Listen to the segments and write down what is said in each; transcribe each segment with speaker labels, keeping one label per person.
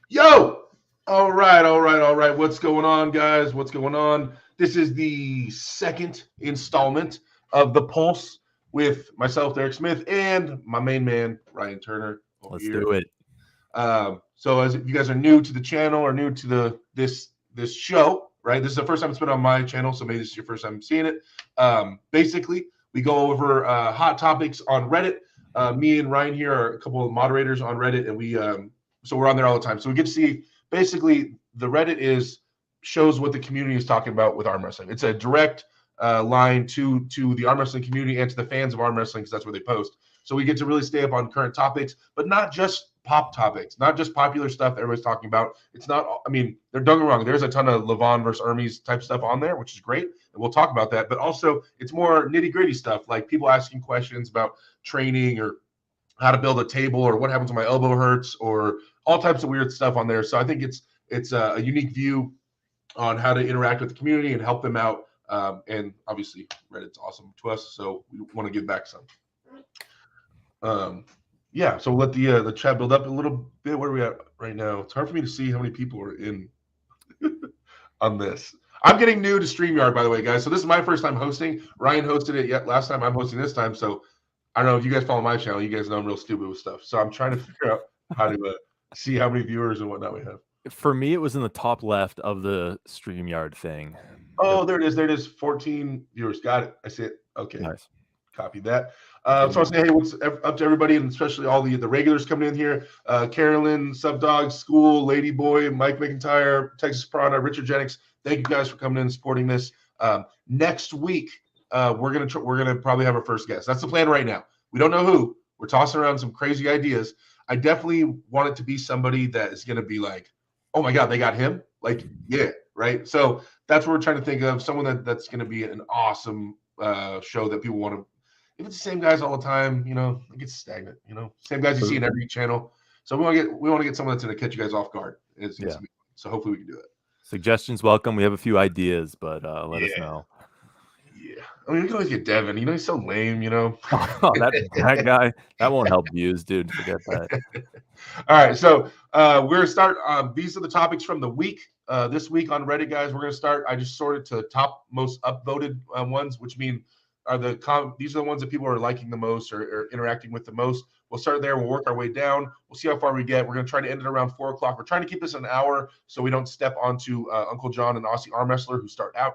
Speaker 1: Yo! All right, all right, all right. What's going on, guys? What's going on? This is the second installment of The Pulse with myself, Derek Smith, and my main man, Ryan Turner, over
Speaker 2: Let's
Speaker 1: here.
Speaker 2: do it.
Speaker 1: So, as if you guys are new to the channel or new to this show, right? This is the first time it's been on my channel, so maybe this is your first time seeing it. Basically, we go over hot topics on Reddit. Me and Ryan here are a couple of moderators on Reddit, and so we're on there all the time. So we get to see basically the Reddit shows what the community is talking about with arm wrestling. It's a direct line to the arm wrestling community and to the fans of arm wrestling because that's where they post. So we get to really stay up on current topics, but not just pop topics, not just popular stuff that everybody's talking about. It's not, I mean, don't get me wrong, there's a ton of Levon versus Hermes type stuff on there, which is great, and we'll talk about that. But also, it's more nitty-gritty stuff, like people asking questions about training or how to build a table or what happens when my elbow hurts or all types of weird stuff on there. So I think it's a unique view on how to interact with the community and help them out. And obviously, Reddit's awesome to us, so we want to give back some. Yeah, so we'll let the chat build up a little bit. Where are we at right now? It's hard for me to see how many people are in on this. I'm getting new to StreamYard, by the way, guys. So this is my first time hosting. Ryan hosted it yet last time. I'm hosting this time. So I don't know if you guys follow my channel. You guys know I'm real stupid with stuff. So I'm trying to figure out how to see how many viewers and whatnot we have.
Speaker 2: For me, it was in the top left of the StreamYard thing.
Speaker 1: Oh, there it is. There it is. 14 viewers. Got it. I see it. Okay.
Speaker 2: Nice.
Speaker 1: Copy that. So I'll say, hey, what's up to everybody, and especially all the regulars coming in here. Carolyn, Subdog, School, Ladyboy, Mike McIntyre, Texas Piranha, Richard Jennings. Thank you guys for coming in and supporting this. Next week, we're gonna probably have our first guest. That's the plan right now. We don't know who. We're tossing around some crazy ideas. I definitely want it to be somebody that is gonna be like, oh my God, they got him. Like, yeah, right. So that's what we're trying to think of. Someone that's gonna be an awesome show that people want to. If it's the same guys all the time, it gets stagnant. Same guys you see in every channel. So we want to get someone that's going to catch you guys off guard. So hopefully we can do it.
Speaker 2: Suggestions welcome. We have a few ideas, but let us know.
Speaker 1: Yeah, I mean, we can always get Devin. He's so lame.
Speaker 2: Oh, that guy. That won't help views, dude. Forget that.
Speaker 1: All right, so we're gonna start. These are the topics from the week. This week on Reddit, guys, we're gonna start. I just sorted to top most upvoted ones, which mean these are the ones that people are liking the most or interacting with the most. We'll start there. We'll work our way down. We'll see how far we get. We're going to try to end it around 4 o'clock. We're trying to keep this an hour so we don't step onto Uncle John and Aussie Arm Wrestler who start at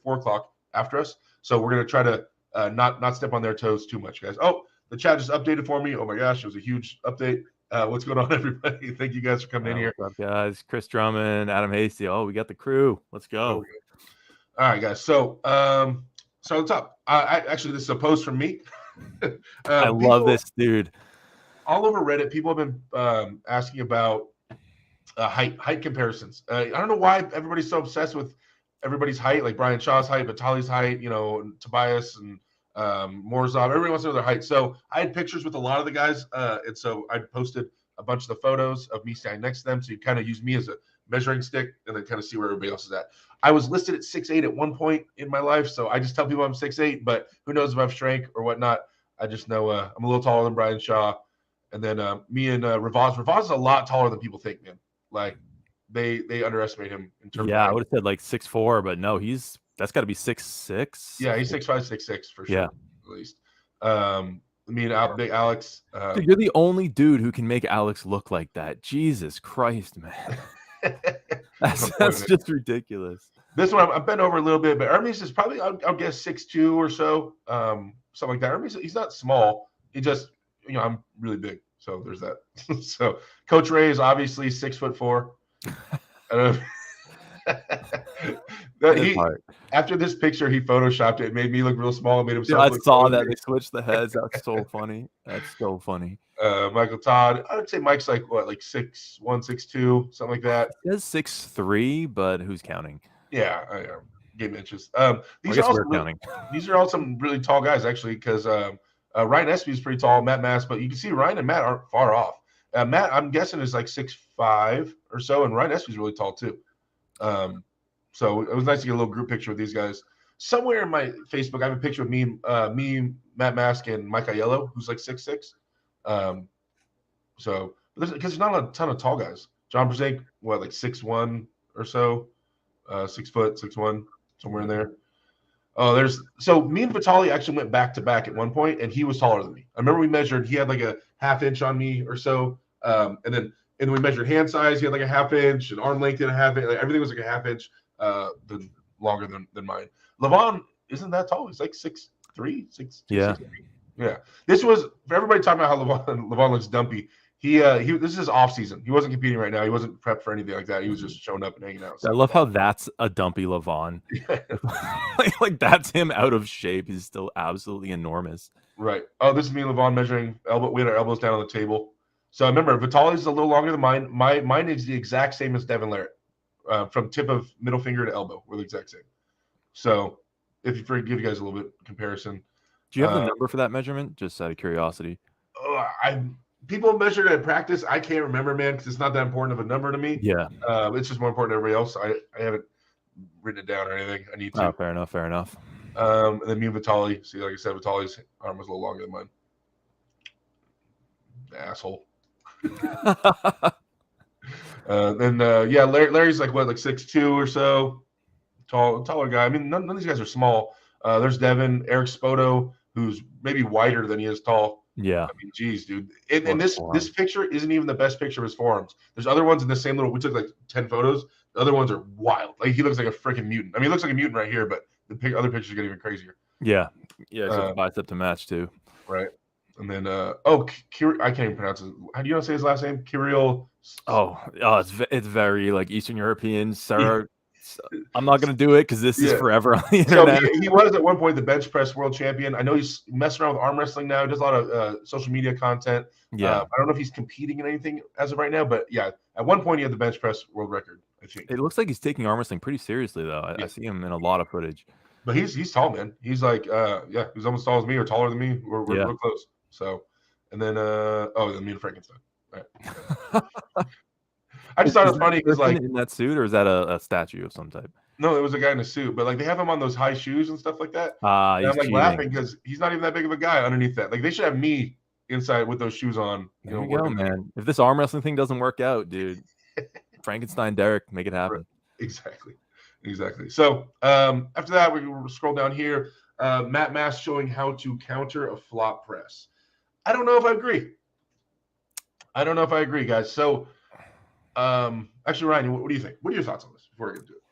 Speaker 1: 4 o'clock after us. So we're going to try to not step on their toes too much, guys. Oh, the chat just updated for me. Oh my gosh, it was a huge update. What's going on, everybody? Thank you guys for coming in here.
Speaker 2: What's up, guys? Chris Drummond, Adam Hasty. Oh, we got the crew. Let's go.
Speaker 1: All right, guys. So on top, actually, this is a post from me.
Speaker 2: I love this dude.
Speaker 1: All over Reddit, people have been asking about height comparisons. I don't know why everybody's so obsessed with everybody's height, like Brian Shaw's height, Vitali's height, and Tobias and Morzov. Everybody wants to know their height. So I had pictures with a lot of the guys, and so I posted a bunch of the photos of me standing next to them. So you kind of use me as a measuring stick and then kind of see where everybody else is at. I was listed at 6'8" at one point in my life, so I just tell people I'm 6'8", but who knows if I've shrank or whatnot. I just know I'm a little taller than Brian Shaw. And then me and Ravaz. Ravaz is a lot taller than people think, man. Like, they underestimate him in terms of
Speaker 2: I would have said like 6'4", but no, that's got to be 6'6".
Speaker 1: Yeah, he's 6'5", 6'6" for sure,
Speaker 2: yeah.
Speaker 1: At least. Me and Big Alex.
Speaker 2: Dude, you're the only dude who can make Alex look like that. Jesus Christ, man. That's just ridiculous.
Speaker 1: This one I'm bent over a little bit, but Hermes is probably I'll guess 6'2" or so, something like that. Hermes, he's not small. He just I'm really big, so there's that. So Coach Ray is obviously 6'4". After this picture, he photoshopped it. It made me look real small. It made himself.
Speaker 2: I saw that they switched the heads. That's so funny. That's so funny.
Speaker 1: Michael Todd. I would say Mike's like 6'1", 6'2", something like that.
Speaker 2: He says 6'3", but who's counting?
Speaker 1: Yeah, I game inches.
Speaker 2: These
Speaker 1: are all some really tall guys actually, because Ryan Espy is pretty tall. Matt Mass, but you can see Ryan and Matt aren't far off. Matt, I'm guessing, is like 6'5" or so, and Ryan Espy's really tall too. So it was nice to get a little group picture with these guys. Somewhere in my Facebook, I have a picture of me, Matt Mask, and Mike Aiello, who's like 6'6". So because there's not a ton of tall guys. John Brzenk, what, like 6'1" or so, 6 foot, 6'1", somewhere in there. Oh, so me and Vitali actually went back to back at one point, and he was taller than me. I remember we measured. He had like a half inch on me or so, and then we measured hand size. He had like a half inch, and arm length and a half inch. Like, everything was like a half inch longer than mine. Levon isn't that tall. He's like 6'3", 6'2",
Speaker 2: Yeah.
Speaker 1: 6'3". Yeah. This was for everybody talking about how Levon looks dumpy. He this is his off season. He wasn't competing right now. He wasn't prepped for anything like that. He was just showing up and hanging out.
Speaker 2: I love how that's a dumpy Levon. like that's him out of shape. He's still absolutely enormous.
Speaker 1: Right. Oh, this is me and Levon measuring elbow. We had our elbows down on the table. So remember, Vitali's a little longer than mine. Mine is the exact same as Devin Larratt, from tip of middle finger to elbow. We're the exact same. So if you give you guys a little bit comparison.
Speaker 2: Do you have the number for that measurement? Just out of curiosity.
Speaker 1: People measured it at practice. I can't remember, man, because it's not that important of a number to me.
Speaker 2: Yeah.
Speaker 1: It's just more important to everybody else. I haven't written it down or anything. I need to.
Speaker 2: Oh, fair enough.
Speaker 1: And then me and Vitali. See, like I said, Vitali's arm was a little longer than mine. Asshole. Larry's like 6'2" or so, taller guy. I mean, none of these guys are small. There's Devin, Eric Spoto, who's maybe wider than he is tall.
Speaker 2: Yeah.
Speaker 1: I mean, geez, dude. And this picture isn't even the best picture of his forearms. There's other ones in the same little. We took like 10 photos. The other ones are wild. Like he looks like a freaking mutant. I mean, he looks like a mutant right here, but the other pictures get even crazier.
Speaker 2: Yeah. So bicep to match too.
Speaker 1: Right. And then I can't even pronounce it. How do you want to say his last name? Kirill.
Speaker 2: It's very like Eastern European. Sarah. Yeah. I'm not gonna do it because this is forever on the internet.
Speaker 1: So he was at one point the bench press world champion. I know he's messing around with arm wrestling now. He does a lot of social media content.
Speaker 2: Yeah.
Speaker 1: I don't know if he's competing in anything as of right now, but yeah, at one point he had the bench press world record, I think.
Speaker 2: It looks like he's taking arm wrestling pretty seriously though. I see him in a lot of footage.
Speaker 1: But he's tall, man. He's like he's almost tall as me or taller than me. We're close. So, and then then me and Frankenstein. All right. I just thought it was funny because like
Speaker 2: in that suit, or is that a statue of some type?
Speaker 1: No, it was a guy in a suit, but like they have him on those high shoes and stuff like that.
Speaker 2: I'm
Speaker 1: like laughing because he's not even that big of a guy underneath that. Like they should have me inside with those shoes on.
Speaker 2: There you go, man. If this arm wrestling thing doesn't work out, dude, Frankenstein Derek, make it happen.
Speaker 1: Exactly. So after that, we scroll down here. Matt Mass showing how to counter a flop press. I don't know if I agree, guys. So. Actually, Ryan, what do you think? What are your thoughts on this before I get into it?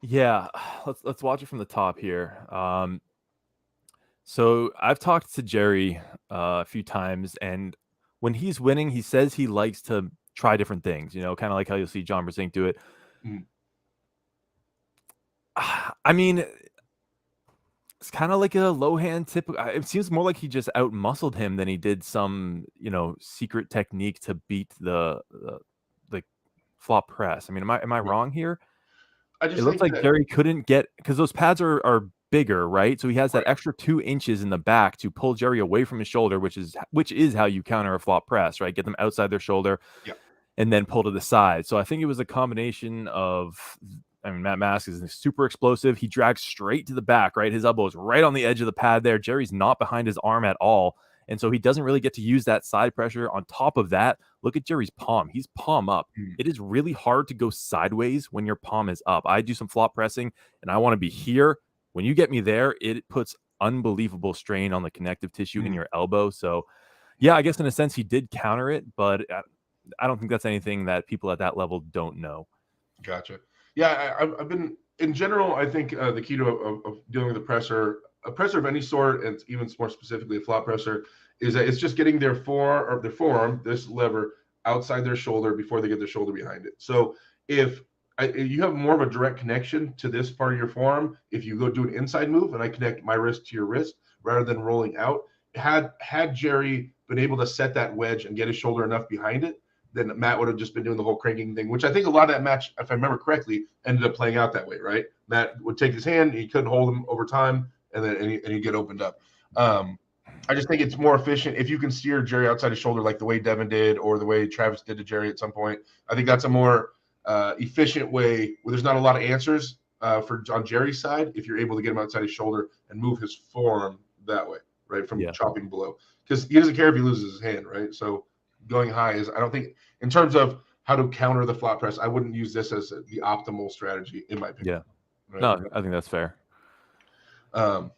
Speaker 2: Yeah, let's watch it from the top here. So I've talked to Jerry a few times, and when he's winning, he says he likes to try different things. You know, kind of like how you'll see John Brzenk do it. Mm. I mean, it's kind of like a low hand tip. It seems more like he just out muscled him than he did some, secret technique to beat the flop press. I mean, am I wrong here? It looks like Jerry couldn't get, because those pads are bigger, right? So he has that extra 2 inches in the back to pull Jerry away from his shoulder, which is how you counter a flop press, right? Get them outside their shoulder, and then pull to the side. So I think it was a combination of, Matt Mask is super explosive. He drags straight to the back, right? His elbow is right on the edge of the pad there. Jerry's not behind his arm at all. And so he doesn't really get to use that side pressure. On top of that, look at Jerry's palm. He's palm up. It is really hard to go sideways when your palm is up. I do some flop pressing, and I want to be here. When you get me there, it puts unbelievable strain on the connective tissue in your elbow. So, yeah, I guess in a sense he did counter it, but I don't think that's anything that people at that level don't know.
Speaker 1: Gotcha. Yeah, I've been, in general, I think the key to of dealing with a presser of any sort, and even more specifically a flop presser, is that it's just getting their forearm, this lever, outside their shoulder before they get their shoulder behind it. So if you have more of a direct connection to this part of your forearm, if you go do an inside move and I connect my wrist to your wrist rather than rolling out, had Jerry been able to set that wedge and get his shoulder enough behind it, then Matt would have just been doing the whole cranking thing, which I think a lot of that match, if I remember correctly, ended up playing out that way, right? Matt would take his hand, he couldn't hold him over time, and then he'd get opened up. I just think it's more efficient if you can steer Jerry outside his shoulder like the way Devin did or the way Travis did to Jerry at some point. I think that's a more efficient way where there's not a lot of answers on Jerry's side if you're able to get him outside his shoulder and move his forearm that way, right, from chopping below. Because he doesn't care if he loses his hand, right? So going high is, I don't think, in terms of how to counter the flat press. I wouldn't use this as the optimal strategy, in my opinion.
Speaker 2: Yeah. Right? No, I think that's fair.
Speaker 1: Yeah.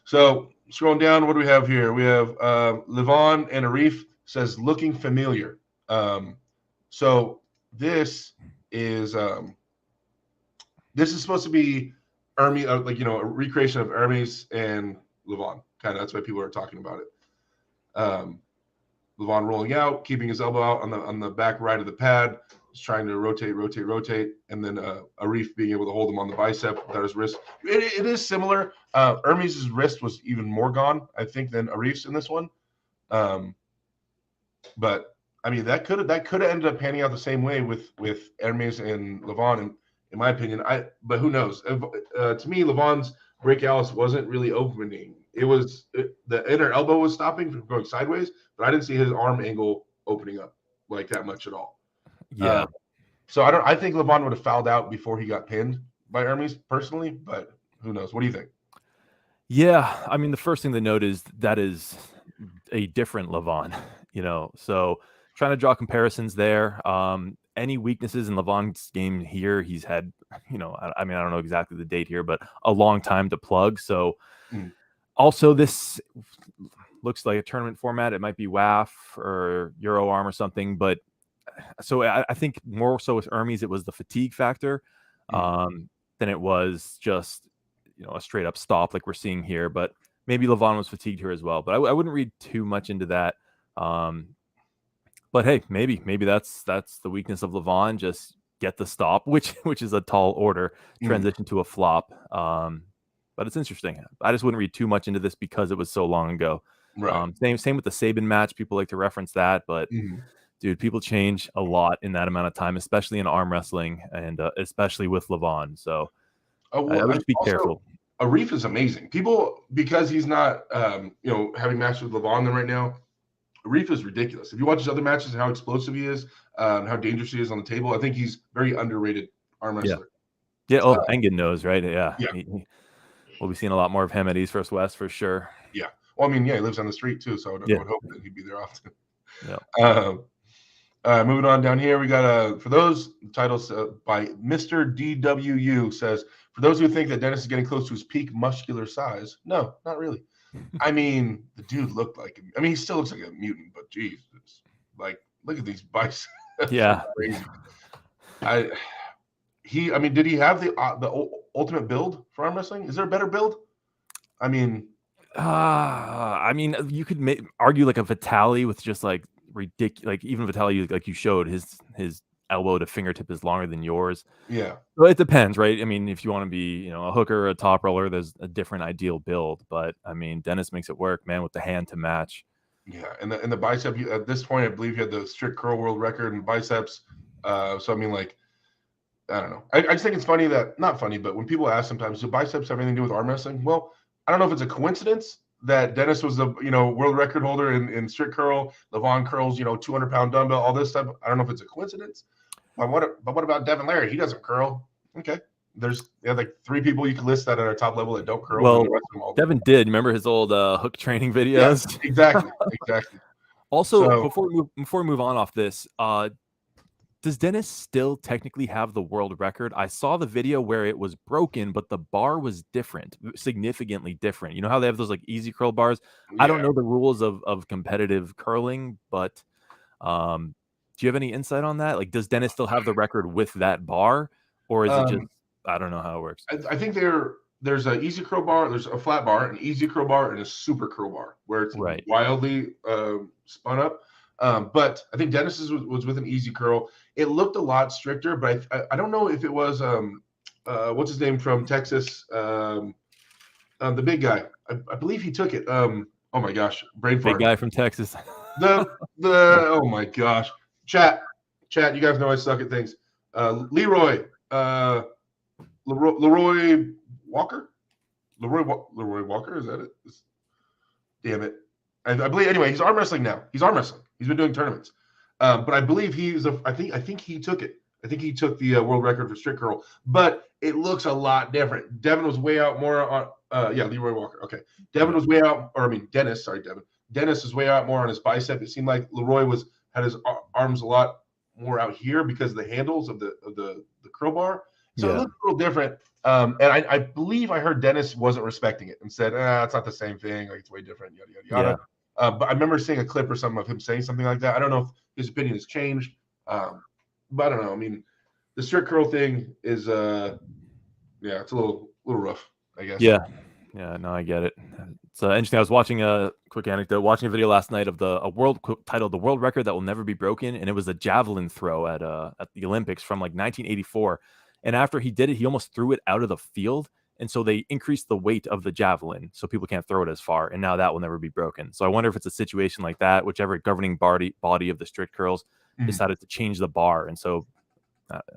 Speaker 1: So scrolling down, what do we have here? We have Levon and Arif says looking familiar. So this is supposed to be Hermes, like a recreation of Hermes and Levon. Kind of that's why people are talking about it. Levon rolling out, keeping his elbow out on the back right of the pad, just trying to rotate, and then Arif being able to hold him on the bicep without his wrist. It is similar. Hermes' wrist was even more gone, I think, than Arif's in this one. But I mean, that could have ended up panning out the same way with Hermes and Levon, in my opinion. But who knows? To me, Levon's brachialis wasn't really opening. It was the inner elbow was stopping from going sideways, but I didn't see his arm angle opening up like that much at all.
Speaker 2: Yeah.
Speaker 1: So I think Levon would have fouled out before he got pinned by Hermes personally, but who knows? What do you think?
Speaker 2: Yeah, I mean, the first thing to note is that is a different Levon, so trying to draw comparisons there. Any weaknesses in Levon's game here, he's had, I mean, I don't know exactly the date here, but a long time to plug. So also this looks like a tournament format. It might be WAF or Euro Arm or something, but so I think more so with Hermes, it was the fatigue factor than it was just, a straight up stop like we're seeing here, but maybe Levon was fatigued here as well, but I wouldn't read too much into that. But hey, maybe that's the weakness of Levon. Just get the stop, which is a tall order, transition to a flop. But it's interesting. I just wouldn't read too much into this because it was so long ago.
Speaker 1: Right.
Speaker 2: Same with the Sabin match. People like to reference that, but dude, people change a lot in that amount of time, especially in arm wrestling and especially with Levon. So I would just be careful.
Speaker 1: Arif is amazing. People, because he's not, having matches with Levon right now, Arif is ridiculous. If you watch his other matches and how explosive he is, how dangerous he is on the table, I think he's very underrated arm wrestler.
Speaker 2: Yeah. Engen knows, right? Yeah. We'll be seeing a lot more of him at East vs. West for sure.
Speaker 1: Yeah. Well, I mean, he lives on the street too, so I would hope that he'd be there often.
Speaker 2: Yeah.
Speaker 1: Moving on down here, we got for those titles by Mr. DWU says, for those who think that Dennis is getting close to his peak muscular size, no, not really. I mean, the dude looked like him. I mean, he still looks like a mutant, but geez, like, look at these biceps.
Speaker 2: Yeah.
Speaker 1: Crazy. Did he have the ultimate build for arm wrestling? Is there a better build? I mean,
Speaker 2: you could argue like a Vitali with just like ridiculous, like even Vitali, like you showed, his elbow to fingertip is longer than yours.
Speaker 1: Yeah.
Speaker 2: Well, it depends, right? I mean, if you want to be, a hooker or a top roller, there's a different ideal build. But I mean, Dennis makes it work, man, with the hand to match.
Speaker 1: Yeah, and the bicep. At this point, I believe he had the strict curl world record in biceps. So I mean, like, I don't know. I just think it's funny not funny, but when people ask sometimes, do biceps have anything to do with arm wrestling? Well, I don't know if it's a coincidence that Dennis was the world record holder in strict curl. Levon curls 200-pound dumbbell, all this stuff. I don't know if it's a coincidence. But what about Devin Larry? He doesn't curl. Okay. There's like 3 people you can list that at our top level that don't curl.
Speaker 2: Well, Devin did. Remember his old hook training videos?
Speaker 1: Yeah, exactly.
Speaker 2: Also, before we move on off this, does Dennis still technically have the world record? I saw the video where it was broken, but the bar was different, significantly different. You know how they have those like easy curl bars? Yeah. I don't know the rules of competitive curling, but do you have any insight on that? Like, does Dennis still have the record with that bar, or is it just, I don't know how it works.
Speaker 1: I think there's an easy curl bar, there's a flat bar, an easy curl bar, and a super curl bar where it's wildly spun up. But I think Dennis's was with an easy curl. It looked a lot stricter, but I don't know if it was what's his name from Texas, the big guy. I believe he took it. Oh my gosh, brain fart.
Speaker 2: Big guy from Texas.
Speaker 1: the oh my gosh, chat. You guys know I suck at things. Leroy Walker. Leroy Walker, is that it? Damn it. I believe anyway. He's arm wrestling now. He's been doing tournaments, but I believe I think he took it. I think he took the world record for strict curl, but it looks a lot different. Devin was way out more on. Leroy Walker. Okay, Devin was way out, Dennis. Sorry, Devin. Dennis was way out more on his bicep. It seemed like Leroy had his arms a lot more out here because of the handles of the curl bar. So it looks a little different. And I believe I heard Dennis wasn't respecting it and said, it's not the same thing. Like, it's way different, yada, yada, yada. But I remember seeing a clip or something of him saying something like that. I don't know if his opinion has changed. But I don't know. I mean, the strict curl thing is, it's a little rough, I guess.
Speaker 2: Yeah. No, I get it. It's interesting. I was watching a quick anecdote, watching a video last night of a world titled "The World Record That Will Never Be Broken," and it was a javelin throw at the Olympics from like 1984. And after he did it, he almost threw it out of the field, and so they increased the weight of the javelin, so people can't throw it as far. And now that will never be broken. So I wonder if it's a situation like that, whichever governing body of the strict curls decided to change the bar, and so.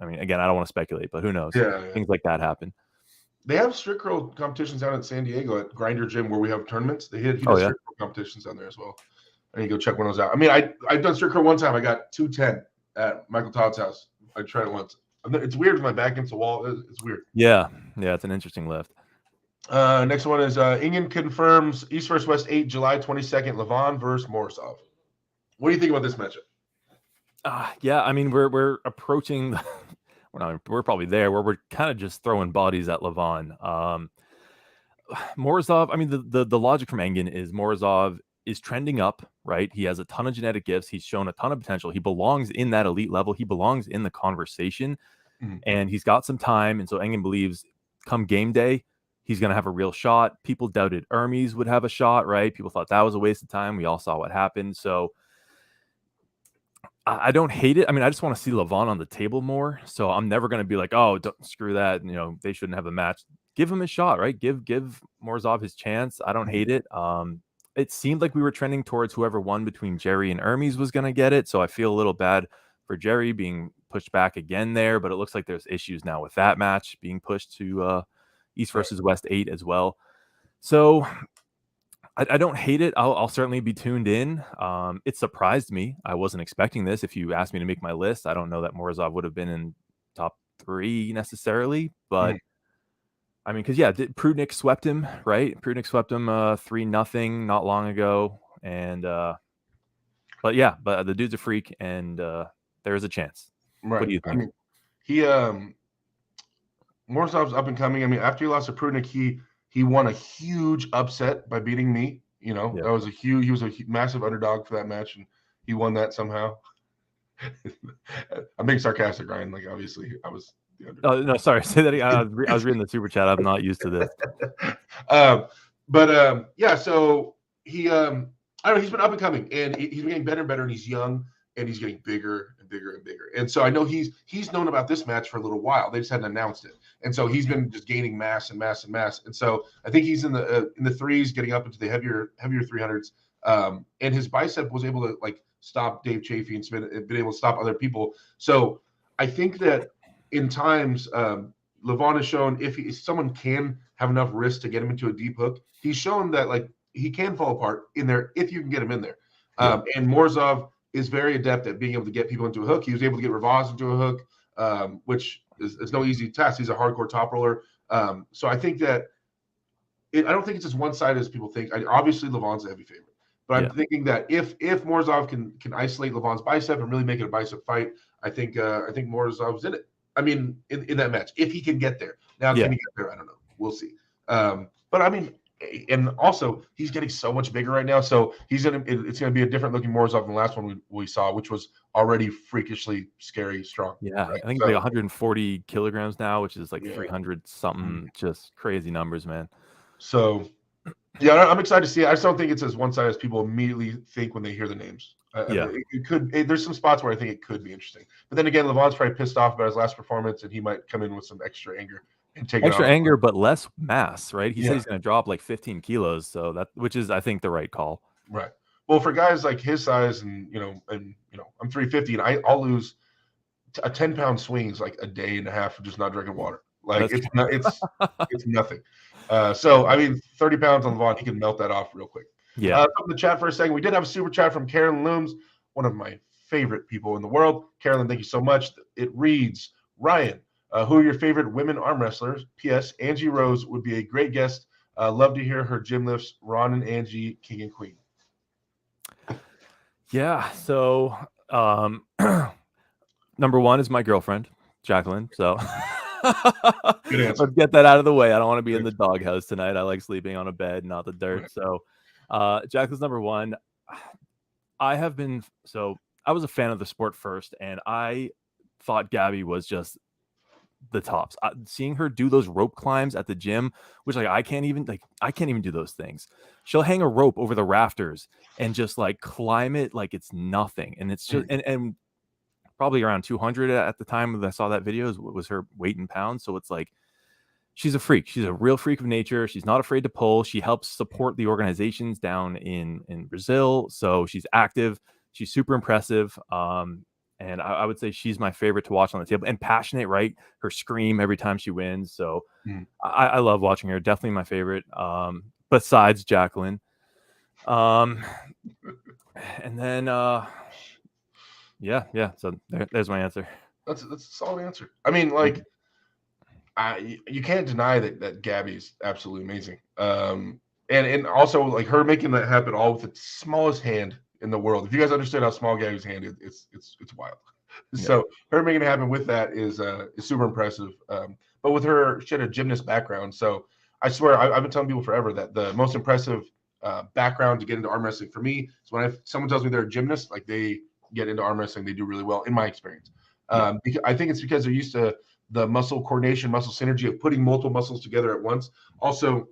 Speaker 2: I mean, again, I don't want to speculate, but who knows? Things like that happen.
Speaker 1: They have strict curl competitions down in San Diego at Grinder Gym where we have tournaments. He does strict curl competitions down there as well. I need to go check one of those out. I mean, I've done strict curl one time. I got 210 at Michael Todd's house. I tried it once. It's weird with my back against the wall. It's weird.
Speaker 2: Yeah, it's an interesting lift.
Speaker 1: Next one is Ingen confirms East vs. West 8, July 22nd, Levon versus Morozov. What do you think about this matchup?
Speaker 2: I mean, we're approaching. We're probably there where we're kind of just throwing bodies at Levon. Morozov. I mean, the logic from Engen is Morozov is trending up, right? He has a ton of genetic gifts. He's shown a ton of potential. He belongs in that elite level. He belongs in the conversation, and he's got some time. And so Engen believes, come game day, he's going to have a real shot. People doubted Hermes would have a shot, right? People thought that was a waste of time. We all saw what happened. So. I don't hate it. I mean, I just want to see Levon on the table more. So I'm never going to be like, oh, don't screw that. They shouldn't have a match. Give him a shot, right? Give Morozov his chance. I don't hate it. It seemed like we were trending towards whoever won between Jerry and Hermes was going to get it. So I feel a little bad for Jerry being pushed back again there. But it looks like there's issues now with that match being pushed to East versus West 8 as well. So I don't hate it. I'll certainly be tuned in. It surprised me. I wasn't expecting this. If you asked me to make my list, I don't know that Morozov would have been in top 3 necessarily. But I mean, because Prudnik swept him, right? Prudnik swept him 3-0 not long ago, and but the dude's a freak, and there is a chance.
Speaker 1: Right.
Speaker 2: What do you think?
Speaker 1: I mean, Morozov's up and coming. I mean, after he lost to Prudnik, he won a huge upset by beating me. That was he was a massive underdog for that match, and he won that somehow. I'm being sarcastic, Ryan. Like, obviously, I was the underdog.
Speaker 2: Oh, no, sorry. Say that again. I was reading the super chat. I'm not used to this.
Speaker 1: So he, I don't know, he's been up and coming, and he's been getting better and better, and he's young, and he's getting bigger and bigger and bigger. And so I know he's known about this match for a little while. They just hadn't announced it. And so he's been just gaining mass and mass and mass. And so I think he's in the threes, getting up into the heavier 300s. And his bicep was able to stop Dave Chafee and been able to stop other people. So I think that in times, Levon has shown if someone can have enough wrist to get him into a deep hook, he's shown that he can fall apart in there if you can get him in there. And Morozov is very adept at being able to get people into a hook. He was able to get Ravaz into a hook, which is no easy task. He's a hardcore top roller. So I think that I don't think it's as one-sided as people think. Obviously, Levon's a heavy favorite. But I'm thinking that if Morozov can isolate Levon's bicep and really make it a bicep fight, I think Morozov's in it. I mean, in that match, if he can get there. Now, can he get there? I don't know. We'll see. But I mean, and also he's getting so much bigger right now, so it's gonna be a different looking Morozov than the last one we saw, which was already freakishly scary strong.
Speaker 2: Yeah, right? I think it's like 140 kilograms now, which is like 300 something, just crazy numbers, man.
Speaker 1: So yeah, I'm excited to see it. I just don't think it's as one-sided as people immediately think when they hear the names. It could. There's some spots where I think it could be interesting, but then again, Levon's probably pissed off about his last performance, and he might come in with some extra anger and take
Speaker 2: extra anger, but less mass, right? He said he's going to drop like 15 kilos, so which is, I think, the right call.
Speaker 1: Right. Well, for guys like his size, and I'm 350, and I'll lose a 10-pound swings like a day and a half for just not drinking water. Like it's nothing. So I mean, 30 pounds on Levon, he can melt that off real quick.
Speaker 2: Yeah.
Speaker 1: From the chat for a second, we did have a super chat from Carolyn Looms, one of my favorite people in the world. Carolyn, thank you so much. It reads, Ryan, who are your favorite women arm wrestlers? P.S. Angie Rose would be a great guest. Love to hear her gym lifts. Ron and Angie, king and queen.
Speaker 2: Yeah. So Number one is my girlfriend, Jacqueline. So
Speaker 1: Good answer.
Speaker 2: let's get that out of the way. I don't want to be in the doghouse tonight. I like sleeping on a bed, not the dirt.
Speaker 1: Right.
Speaker 2: So Jacqueline's number one. I was a fan of the sport first, and I thought Gabby was just the tops. Seeing her do those rope climbs at the gym, which I can't even do those things. She'll hang a rope over the rafters and just like climb it like it's nothing. And it's just and probably around 200 at the time that I saw that video was her weight in pounds. So it's like she's a freak. She's a real freak of nature. She's not afraid to pull. She helps support the organizations down in Brazil. So she's active. She's super impressive. And I would say she's my favorite to watch on the table, and passionate, right? Her scream every time she wins. So I love watching her. Definitely my favorite. Besides Jacqueline. And then yeah. So there's my answer.
Speaker 1: That's a solid answer. I mean, like, you can't deny that Gabby's absolutely amazing. And also like her making that happen all with the smallest hand in the world. If you guys understand how small Gabby's hand is, it's wild. Yeah. So her making it happen with that is super impressive. But with her, she had a gymnast background. So I swear I've been telling people forever that the most impressive background to get into arm wrestling for me is when someone tells me they're a gymnast, like they get into arm wrestling, they do really well in my experience. I think it's because they're used to the muscle coordination, muscle synergy of putting multiple muscles together at once. Also,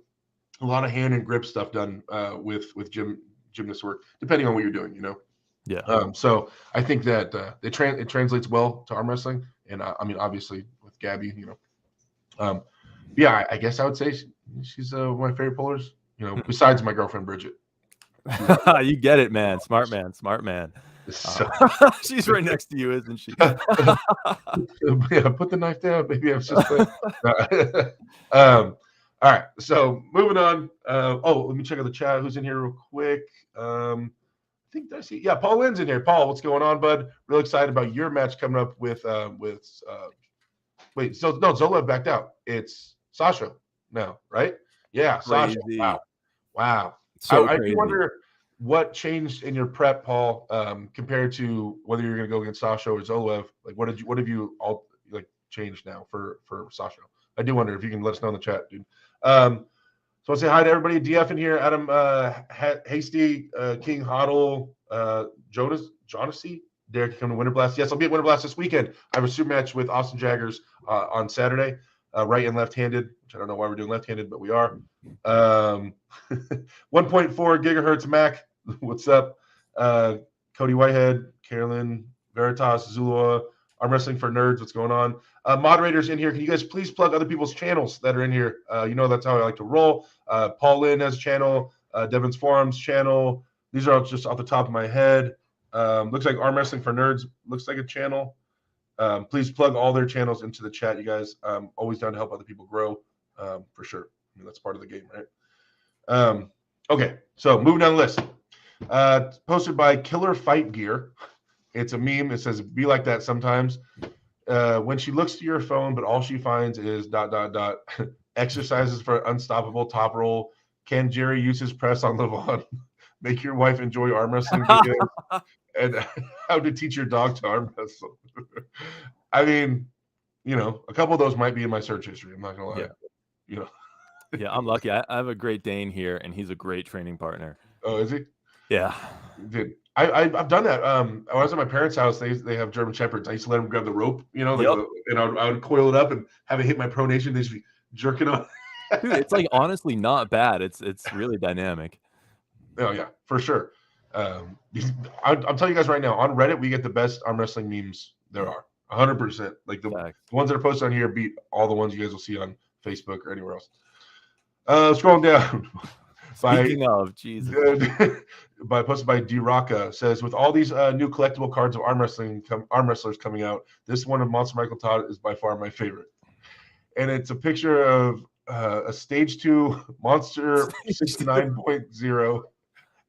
Speaker 1: a lot of hand and grip stuff done with gymnast work, depending on what you're doing, Yeah. So I think that it translates well to arm wrestling, and I mean, obviously with Gabby, yeah, I guess I would say she's one of my favorite pullers, besides my girlfriend Bridget.
Speaker 2: You get it, man. Smart man. So, she's right next to you, isn't she?
Speaker 1: Yeah, put the knife down. Maybe I was just all right, so moving on. Let me check out the chat. Who's in here real quick? I think I see. Yeah, Paul Lynn's in here. Paul, what's going on, bud? Real excited about your match coming up with wait, so no, Zola backed out. It's Sasha now, right? Yeah, crazy. Sasha. Wow. So I do wonder what changed in your prep, Paul, compared to whether you're going to go against Sasha or Zoloev. Like, what have you all like changed now for Sasha? I do wonder if you can let us know in the chat, dude. So I'll say hi to everybody. DF in here, Adam, Hasty, King Hoddle, Jonasy, Derek coming to Winter Blast. Yes, I'll be at Winter Blast this weekend. I have a super match with Austin Jaggers on Saturday, right and left-handed, which I don't know why we're doing left-handed, but we are. 1.4 gigahertz Mac. What's up? Cody Whitehead, Carolyn, Veritas, Zulua, Arm Wrestling for Nerds. What's going on? Moderators in here, can you guys please plug other people's channels that are in here? That's how I like to roll. Paul Lynn has a channel, Devin's Forums channel. These are all just off the top of my head. Looks like Arm Wrestling for Nerds looks like a channel. Please plug all their channels into the chat, you guys. Always down to help other people grow, for sure. I mean, that's part of the game, right? Okay, so moving down the list. Posted by Killer Fight Gear. It's a meme. It says, "Be like that sometimes." When she looks to your phone, but all she finds is ... exercises for unstoppable top roll. Can Jerry use his press on Levon? Make your wife enjoy arm wrestling videos. And how to teach your dog to arm wrestle. I mean, a couple of those might be in my search history. I'm not gonna lie.
Speaker 2: Yeah. Yeah, I'm lucky. I have a Great Dane here, and he's a great training partner.
Speaker 1: Oh, is he?
Speaker 2: Yeah.
Speaker 1: Dude, I've done that. When I was at my parents' house, they have German Shepherds. I used to let them grab the rope, and I would coil it up and have it hit my pronation. They should be jerking on.
Speaker 2: Dude, it's like honestly not bad. It's really dynamic.
Speaker 1: Oh yeah, for sure. I'm telling you guys right now, on Reddit we get the best arm wrestling memes there are. 100%. Like the ones that are posted on here beat all the ones you guys will see on Facebook or anywhere else. Scrolling down.
Speaker 2: Speaking of Jesus,
Speaker 1: posted by D Rocca, says, with all these new collectible cards of arm wrestlers coming out, this one of Monster Michael Todd is by far my favorite. And it's a picture of a stage 2 Monster 69.0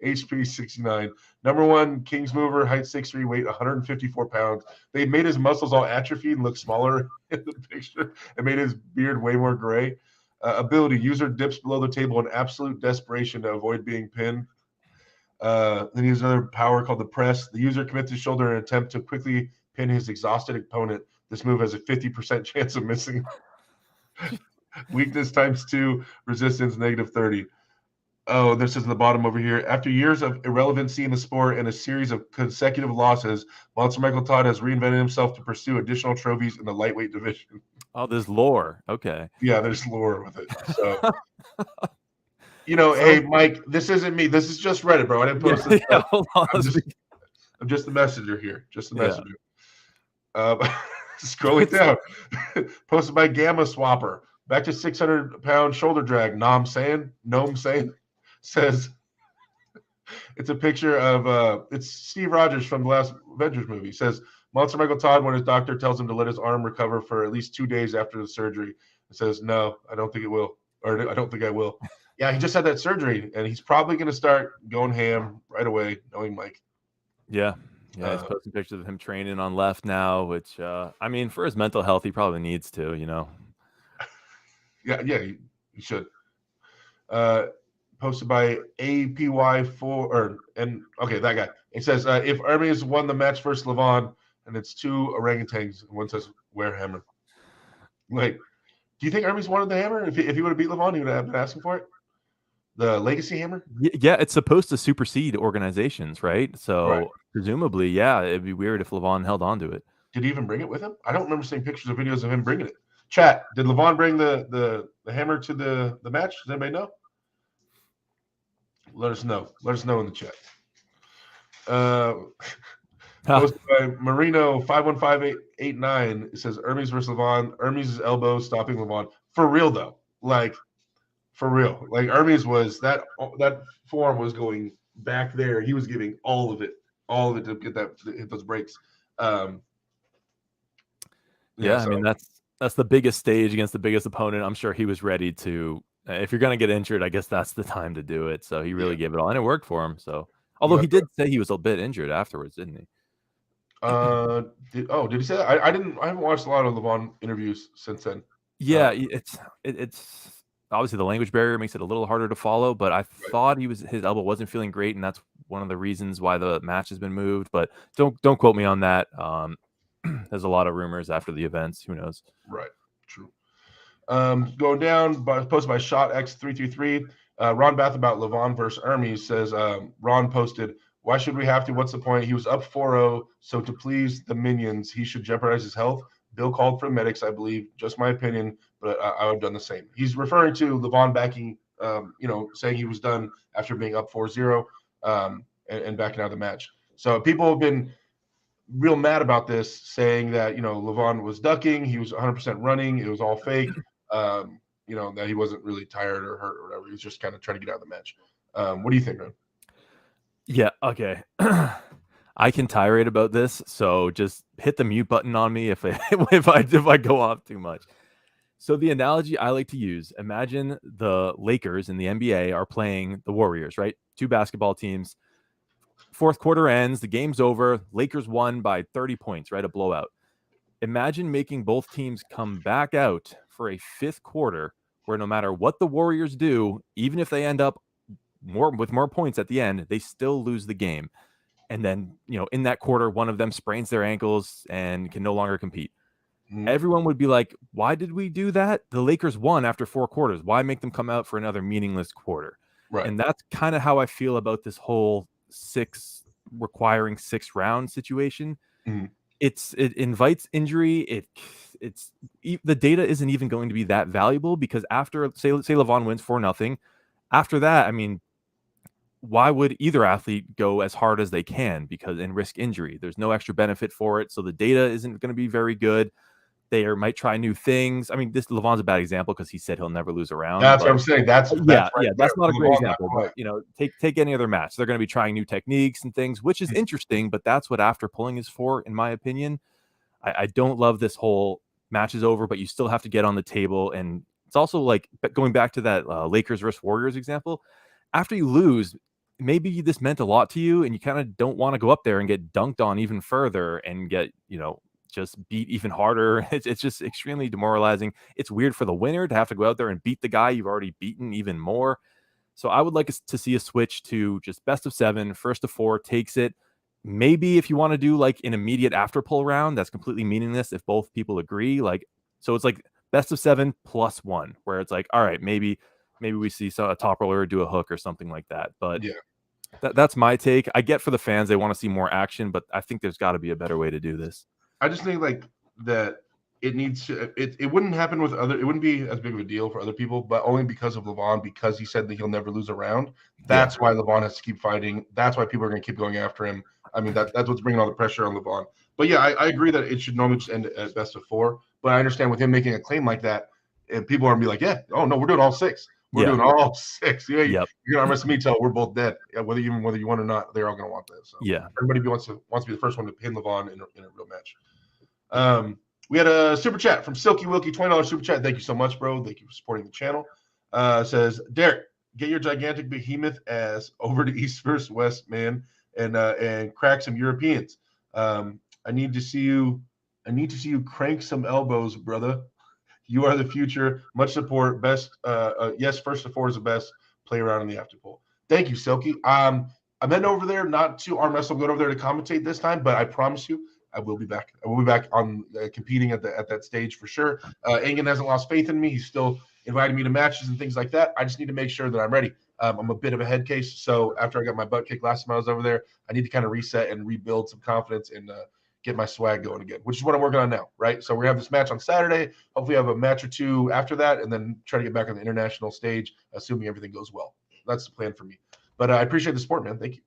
Speaker 1: HP 69. Number 1 King's Mover, height 6'3", weight 154 pounds. They made his muscles all atrophied and look smaller in the picture and made his beard way more gray. Ability, user dips below the table in absolute desperation to avoid being pinned. Then he has another power called the press. The user commits his shoulder in an attempt to quickly pin his exhausted opponent. This move has a 50% chance of missing. Weakness times 2, resistance -30. Oh, this is the bottom over here. After years of irrelevancy in the sport and a series of consecutive losses, Monster Michael Todd has reinvented himself to pursue additional trophies in the lightweight division.
Speaker 2: Oh, there's lore. Okay.
Speaker 1: Yeah, there's lore with it. So, hey, Mike, this isn't me. This is just Reddit, bro. I didn't post this.
Speaker 2: Yeah, hold on.
Speaker 1: I'm just the messenger here. Just the messenger. Scrolling down. Posted by Gamma Swapper. Back to 600-pound shoulder drag. Nom saying says it's a picture of it's Steve Rogers from the last Avengers movie. Says Monster Michael Todd, when his doctor tells him to let his arm recover for at least 2 days after the surgery, it says, "No, I don't think it will," or "I don't think I will." Yeah, he just had that surgery, and he's probably going to start going ham right away, knowing Mike.
Speaker 2: Yeah, he's posting pictures of him training on left now, which I mean, for his mental health, he probably needs to,
Speaker 1: Yeah, he should. Posted by APY4 that guy. It says if Hermes won the match versus Levon, and it's 2 orangutans, and one says wear hammer. Like, do you think Hermes wanted the hammer? If he would have beat Levon, he would have been asking for it. The legacy hammer.
Speaker 2: Yeah, it's supposed to supersede organizations, right? So presumably, yeah, it'd be weird if Levon held on to it.
Speaker 1: Did he even bring it with him? I don't remember seeing pictures or videos of him bringing it. Chat, did Levon bring the hammer to the match? Does anybody know? Let us know. Let us know in the chat. Posted by Marino 51589. It says Hermes versus Levon. Hermes' elbow stopping Levon. For real though. Like, for real. Like, Hermes was that form was going back there. He was giving all of it to get hit those breaks.
Speaker 2: I mean, that's the biggest stage against the biggest opponent. I'm sure he was ready to. If you're going to get injured, I guess that's the time to do it. So he really gave it all, and it worked for him. So, although he did say he was a bit injured afterwards, didn't he?
Speaker 1: Did he say that? I haven't watched a lot of Levon interviews since then.
Speaker 2: Yeah, it's obviously the language barrier makes it a little harder to follow. But I thought his elbow wasn't feeling great, and that's one of the reasons why the match has been moved. But don't quote me on that. There's a lot of rumors after the events. Who knows?
Speaker 1: Right. True. Going down, posted by ShotX333. Ron Bath about Levon versus Hermes says, Ron posted, "Why should we have to? What's the point? He was up 4-0, so to please the minions, he should jeopardize his health. Bill called for medics, I believe. Just my opinion, but I would have done the same." He's referring to Levon backing, saying he was done after being up 4-0 and backing out of the match. So people have been real mad about this, saying that Levon was ducking, he was 100% running, it was all fake, that he wasn't really tired or hurt or whatever. He was just kind of trying to get out of the match. What do you think, man?
Speaker 2: Yeah, okay. I can tirade about this, so just hit the mute button on me if I go off too much. So the analogy I like to use: imagine the Lakers in the NBA are playing the Warriors, right? 2 basketball teams. Fourth quarter ends, the game's over. Lakers won by 30 points, right? A blowout. Imagine making both teams come back out for a 5th quarter where no matter what the Warriors do, even if they end up with more points at the end, they still lose the game. And then, in that quarter, one of them sprains their ankles and can no longer compete. Everyone would be like, why did we do that? The Lakers won after 4 quarters. Why make them come out for another meaningless quarter?
Speaker 1: Right. And
Speaker 2: that's kind of how I feel about this whole requiring 6 round situation. It invites injury. It's the data isn't even going to be that valuable, because after say Levon wins 4-0, after that, I mean, why would either athlete go as hard as they can and risk injury? There's no extra benefit for it, so the data isn't going to be very good. They might try new things. I mean, Levon's a bad example because he said he'll never lose a round.
Speaker 1: That's what I'm saying. That's
Speaker 2: not a great example. But take any other match. They're going to be trying new techniques and things, which is interesting. But that's what after pulling is for, in my opinion. I don't love this whole match is over, but you still have to get on the table. And it's also like going back to that Lakers versus Warriors example. After you lose, maybe this meant a lot to you, and you kind of don't want to go up there and get dunked on even further and get just beat even harder. It's just extremely demoralizing. It's weird for the winner to have to go out there and beat the guy you've already beaten even more. So I would like us to see a switch to just best of 7, first to 4 takes it. Maybe if you want to do like an immediate after pull round, that's completely meaningless if both people agree. Like, so it's like best of 7 plus 1, where it's like, all right, maybe we see a top roller do a hook or something like that. But
Speaker 1: Yeah.
Speaker 2: that's my take. I get for the fans, they want to see more action, but I think there's got to be a better way to do this.
Speaker 1: I just think like that it needs to. It wouldn't happen with other. It wouldn't be as big of a deal for other people, but only because of Levon, because he said that he'll never lose a round. That's why Levon has to keep fighting. That's why people are going to keep going after him. I mean, that's what's bringing all the pressure on Levon. But yeah, I agree that it should normally just end at best of 4. But I understand with him making a claim like that, and people are going to be like, yeah, oh no, we're doing all 6. We're doing all 6. Yeah, you're gonna arm wrestle me till we're both dead. Yeah, whether you want or not, they're all gonna want that. So everybody wants to be the first one to pin Levon in a real match. We had a super chat from Silky Wilkie, $20 super chat. Thank you so much, bro. Thank you for supporting the channel. Says Derek, get your gigantic behemoth ass over to East versus West, man, and crack some Europeans. I need to see you crank some elbows, brother. You are the future. Much support. Best. Yes, first to 4 is the best. Play around in the after poll. Thank you, Silky. I'm heading over there not to arm wrestle. I'm going over there to commentate this time, but I promise you, I will be back. I will be back on competing at that stage for sure. Engen hasn't lost faith in me. He's still inviting me to matches and things like that. I just need to make sure that I'm ready. I'm a bit of a head case, so after I got my butt kicked last time I was over there, I need to kind of reset and rebuild some confidence and get my swag going again, which is what I'm working on now, right? So we're gonna have this match on Saturday. Hopefully, have a match or 2 after that, and then try to get back on the international stage, assuming everything goes well. That's the plan for me. But I appreciate the support, man. Thank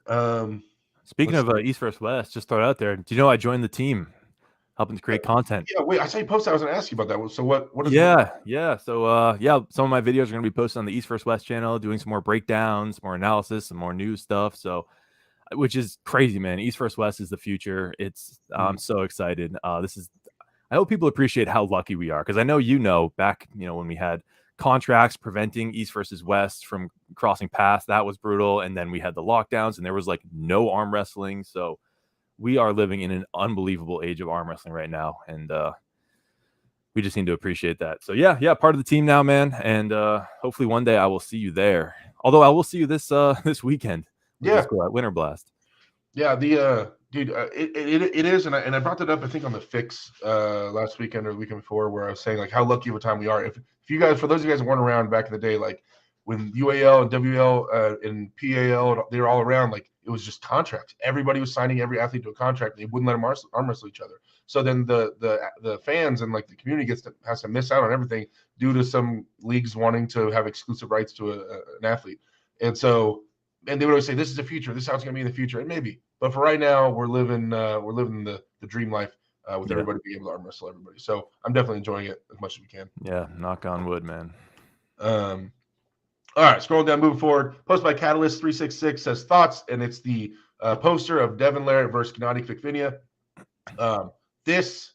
Speaker 1: you.
Speaker 2: Speaking of East versus West, just throw it out there. Do you know I joined the team, helping to create content?
Speaker 1: Yeah, wait. I saw you posted. I was going to ask you about that. So what is?
Speaker 2: Yeah. So some of my videos are going to be posted on the East versus West channel, doing some more breakdowns, more analysis, some more news stuff. So, which is crazy, man. East versus West is the future. I'm so excited. I hope people appreciate how lucky we are, because I know back when we had contracts preventing East versus West from crossing paths, that was brutal. And then we had the lockdowns and there was like no arm wrestling. So we are living in an unbelievable age of arm wrestling right now. And we just need to appreciate that. So yeah, part of the team now, man. And hopefully one day I will see you there. Although I will see you this weekend. This Winter Blast. Yeah,
Speaker 1: dude, it is, and I brought that up, I think, on the Fix last weekend or the weekend before, where I was saying like how lucky of a time we are. If you guys, for those of you guys who weren't around back in the day, like when UAL and WL and PAL, they were all around, like it was just contracts. Everybody was signing every athlete to a contract. They wouldn't let them arm wrestle each other. So then the fans and like the community has to miss out on everything due to some leagues wanting to have exclusive rights to an athlete, and they would always say, this is the future. This is how it's going to be in the future. And maybe. But for right now, we're living the dream life with everybody being able to arm wrestle everybody. So I'm definitely enjoying it as much as we can.
Speaker 2: Yeah, knock on wood, man.
Speaker 1: All right, scrolling down, moving forward. Post by Catalyst366 says thoughts, and it's the poster of Devin Larratt versus Gennady Fikvinia. This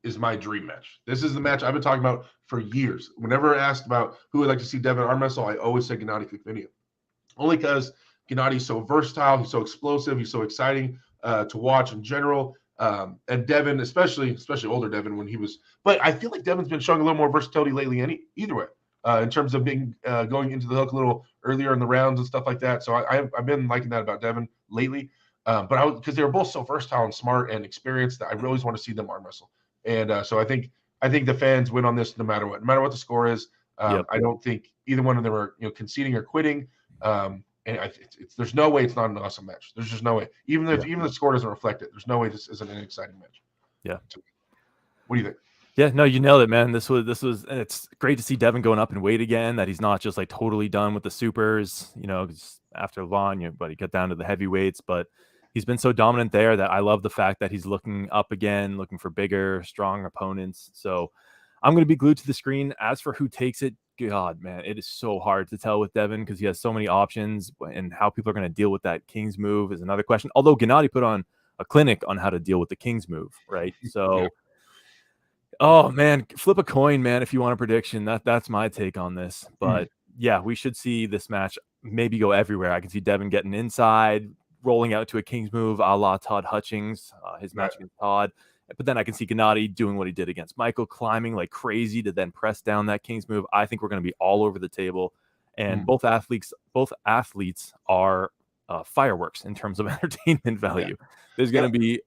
Speaker 1: is my dream match. This is the match I've been talking about for years. Whenever asked about who would like to see Devin arm wrestle, I always say Gennady Fikvinia. Only because Gennady's so versatile, he's so explosive, he's so exciting to watch in general. And Devin, especially older Devin, when he was. But I feel like Devin's been showing a little more versatility lately. Either way, in terms of being going into the hook a little earlier in the rounds and stuff like that. So I've been liking that about Devin lately. But because they were both so versatile and smart and experienced, that I really want to see them arm wrestle. And so I think the fans win on this no matter what the score is. I don't think either one of them are conceding or quitting. And there's no way it's not an awesome match. There's just no way. Even the score doesn't reflect it, there's no way this isn't an exciting match.
Speaker 2: Yeah.
Speaker 1: What do you think?
Speaker 2: Yeah, no, you nailed it, man. This was, and it's great to see Devin going up in weight again. That he's not just like totally done with the supers, because after Levon, but he got down to the heavyweights. But he's been so dominant there that I love the fact that he's looking up again, looking for bigger, strong opponents. So I'm going to be glued to the screen. As for who takes it, God, man, it is so hard to tell with Devin because he has so many options, and how people are going to deal with that King's move is another question. Although Gennady put on a clinic on how to deal with the King's move, right? So, oh man, flip a coin, man. If you want a prediction, that's my take on this. But yeah, we should see this match maybe go everywhere. I can see Devin getting inside, rolling out to a King's move, a la Todd Hutchings, his match against Todd. But then I can see Gennady doing what he did against Michael, climbing like crazy to then press down that King's move. I think we're going to be all over the table. and both athletes are fireworks in terms of entertainment value. There's going to be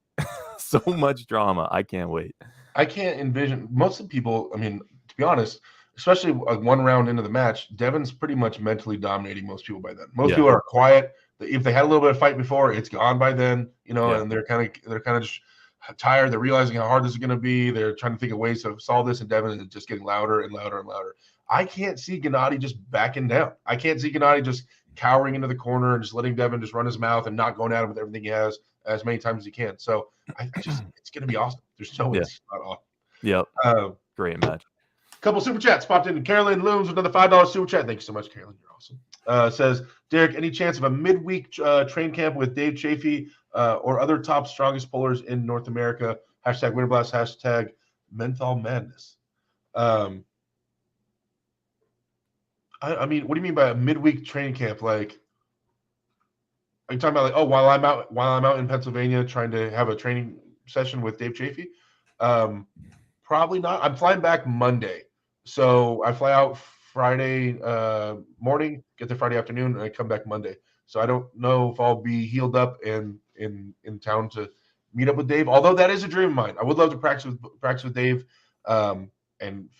Speaker 2: so much drama. I can't wait.
Speaker 1: I can't envision most of the people. I mean, to be honest, especially one round into the match, Devin's pretty much mentally dominating most people by then. Most people are quiet. If they had a little bit of fight before, it's gone by then, and they're kind of just tired. They're realizing how hard this is going to be. They're trying to think of ways to solve this, and Devin is just getting louder and louder and louder. I can't see Gennady just backing down. I can't see Gennady just cowering into the corner and just letting Devin just run his mouth and not going at him with everything he has as many times as he can. So it's going to be awesome. There's no way it's not awesome.
Speaker 2: Yep. Great match.
Speaker 1: Couple super chats popped in. Carolyn Looms with another $5 super chat. Thank you so much, Carolyn. You're awesome. Says, Derek, any chance of a midweek train camp with Dave Chafee or other top strongest pullers in North America? Hashtag Winter Blast, hashtag Menthol Madness. I mean, what do you mean by a midweek training camp? Like, are you talking about like, while I'm out in Pennsylvania trying to have a training session with Dave Chafee? Probably not. I'm flying back Monday, so I fly out Friday morning, get there Friday afternoon, and I come back Monday. So I don't know if I'll be healed up and in town to meet up with Dave. Although that is a dream of mine. I would love to practice with Dave and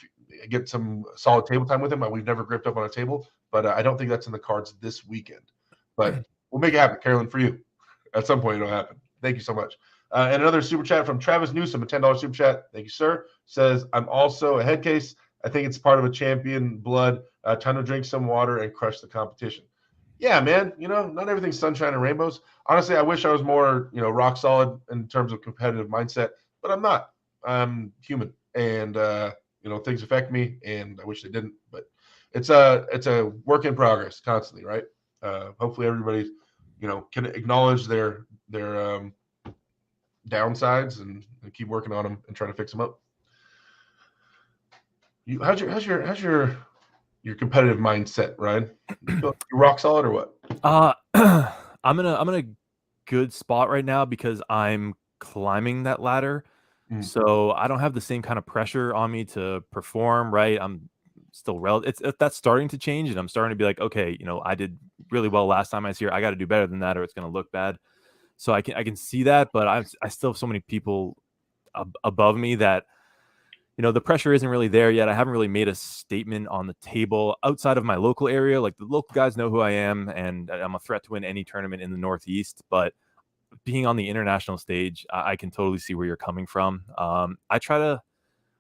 Speaker 1: get some solid table time with him. We've never gripped up on a table, but I don't think that's in the cards this weekend. But we'll make it happen, Carolyn, for you. At some point, it'll happen. Thank you so much. And another super chat from Travis Newsom, a $10 super chat. Thank you, sir. Says, I'm also a head case. I think it's part of a champion blood. Time to drink some water and crush the competition. Yeah, man. Not everything's sunshine and rainbows. Honestly, I wish I was more, rock solid in terms of competitive mindset, but I'm not. I'm human, and things affect me, and I wish they didn't. But it's a work in progress constantly, right? Hopefully, everybody, can acknowledge their downsides and keep working on them and trying to fix them up. How's your competitive mindset, Ryan? You rock solid or what?
Speaker 2: I'm in a good spot right now because I'm climbing that ladder. So I don't have the same kind of pressure on me to perform, right? I'm still that's starting to change, and I'm starting to be like, okay, I did really well last time I was here. I got to do better than that, or it's going to look bad. So I can see that, but I still have so many people above me that, the pressure isn't really there yet. I haven't really made a statement on the table outside of my local area. Like, the local guys know who I am, and I'm a threat to win any tournament in the Northeast. But being on the international stage, I can totally see where you're coming from. I try to,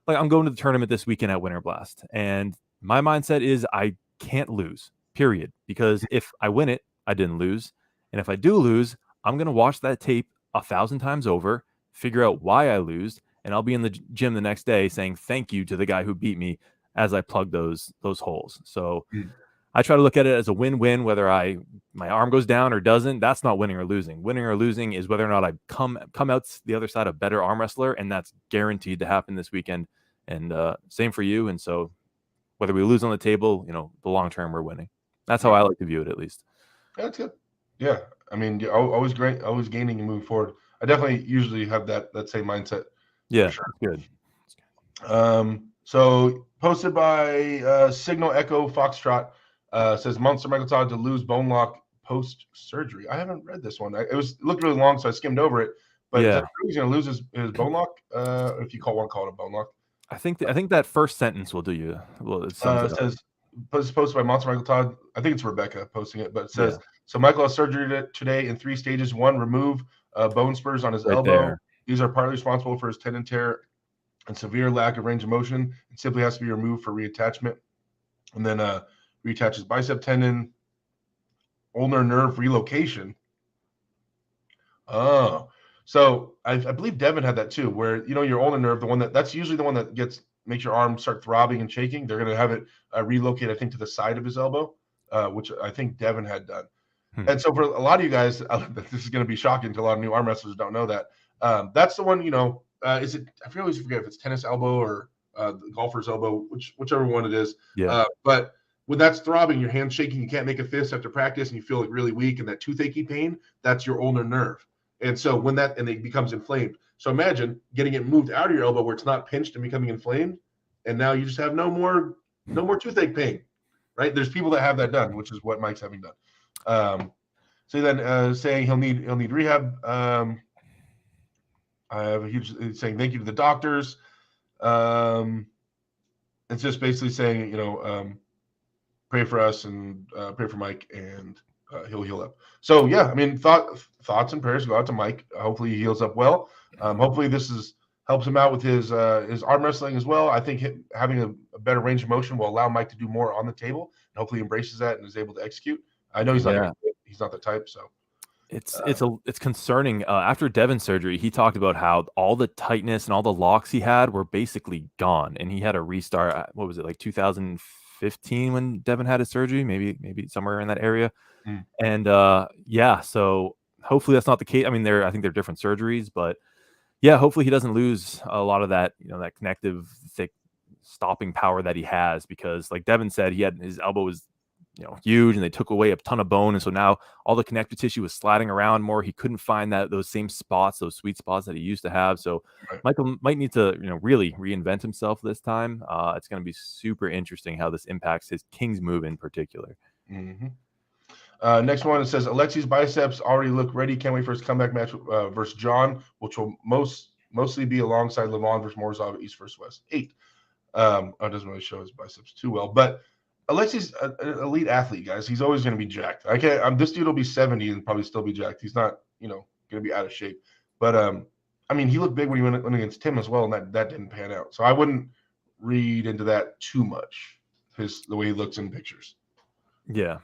Speaker 2: I'm going to the tournament this weekend at Winter Blast, and my mindset is I can't lose, period. Because if I win it, I didn't lose. And if I do lose, I'm going to watch that tape 1,000 times over, figure out why I lose, and I'll be in the gym the next day saying thank you to the guy who beat me as I plug those holes. So I try to look at it as a win-win, whether my arm goes down or doesn't. That's not winning or losing. Winning or losing is whether or not I come out the other side a better arm wrestler, and that's guaranteed to happen this weekend. And same for you. And so whether we lose on the table, the long term, we're winning. That's how I like to view it, at least.
Speaker 1: That's good. Yeah. I mean, always great, always gaining and moving forward. I definitely usually have that same mindset.
Speaker 2: Yeah, sure. Good.
Speaker 1: So posted by Signal Echo Foxtrot, says Monster Michael Todd to lose bone lock post surgery. I haven't read this one. It looked really long, so I skimmed over it. But is that true? He's going to lose his bone lock if you call it a bone lock.
Speaker 2: I think that first sentence will do you. Well, it
Speaker 1: says posted by Monster Michael Todd. I think it's Rebecca posting it, but it says so Michael has surgery today in 3 stages. 1, remove bone spurs on his elbow. There. These are partly responsible for his tendon tear and severe lack of range of motion. It simply has to be removed for reattachment. And then reattach his bicep tendon, ulnar nerve relocation. Oh, so I believe Devin had that too, where your ulnar nerve, the one that's usually the one that makes your arm start throbbing and shaking. They're going to have it relocate, I think, to the side of his elbow, which I think Devin had done. And so for a lot of you guys, this is going to be shocking to a lot of new arm wrestlers who don't know that. That's the one, is it, I always forget if it's tennis elbow or the golfer's elbow, whichever one it is.
Speaker 2: Yeah.
Speaker 1: But when that's throbbing, your hand's shaking, you can't make a fist after practice, and you feel like really weak, and that toothache pain, that's your ulnar nerve. And so when it becomes inflamed. So imagine getting it moved out of your elbow where it's not pinched and becoming inflamed, and now you just have no more toothache pain. right? There's people that have that done, which is what Mike's having done. So then saying he'll need rehab. I have a huge saying thank you to the doctors. It's just basically saying, pray for us and pray for Mike, and he'll heal up. So yeah, I mean, thoughts and prayers go out to Mike. Hopefully he heals up well. Hopefully this helps him out with his arm wrestling as well. I think having a better range of motion will allow Mike to do more on the table, and hopefully he embraces that and is able to execute. I know he's not he's not the type, so
Speaker 2: it's concerning. After Devin's surgery, he talked about how all the tightness and all the locks he had were basically gone, and he had a restart. What was it, like 2015 when Devin had his surgery? Maybe somewhere in that area. And so hopefully that's not the case. I mean, I think they're different surgeries, but yeah, hopefully he doesn't lose a lot of that, that connective thick stopping power that he has, because like Devin said, his elbow was huge, and they took away a ton of bone, and so now all the connective tissue was sliding around more. He couldn't find those same spots, those sweet spots that he used to have. So Michael might need to really reinvent himself this time. It's going to be super interesting how this impacts his King's move in particular.
Speaker 1: Next one, it says Alexi's biceps already look ready. Can't wait for his comeback match versus John, which will mostly be alongside Levon versus Morozov East vs. West 8. It doesn't really show his biceps too well, but Alexi's an elite athlete, guys. He's always going to be jacked. This dude will be 70 and probably still be jacked. He's not, going to be out of shape. But I mean, he looked big when he went against Tim as well, and that didn't pan out. So I wouldn't read into that too much. The way he looks in pictures.
Speaker 2: Yeah.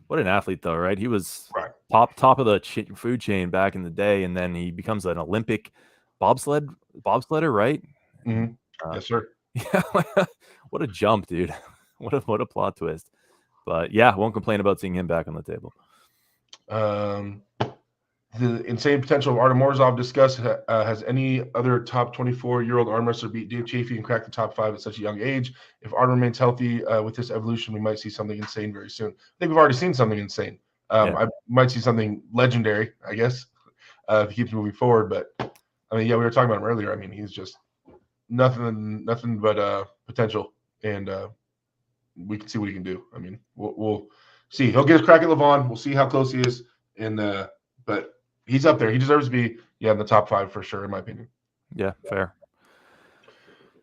Speaker 2: What an athlete though, right? He was top of the food chain back in the day, and then he becomes an Olympic bobsledder, right?
Speaker 1: Yes, sir.
Speaker 2: Yeah, what a jump, dude! What a plot twist. But yeah, won't complain about seeing him back on the table.
Speaker 1: The insane potential of Artyom Morozov discussed. Has any other top 24-year-old arm wrestler beat Dave Chafee and cracked the top 5 at such a young age? If Artyom remains healthy with this evolution, we might see something insane very soon. I think we've already seen something insane. I might see something legendary, I guess, if he keeps moving forward. But I mean, we were talking about him earlier. I mean, he's just nothing but potential, and we can see what he can do. I mean, we'll see. He'll get his crack at Levon. We'll see how close he is, but he's up there. He deserves to be in the top 5 for sure, in my opinion.
Speaker 2: Yeah, fair.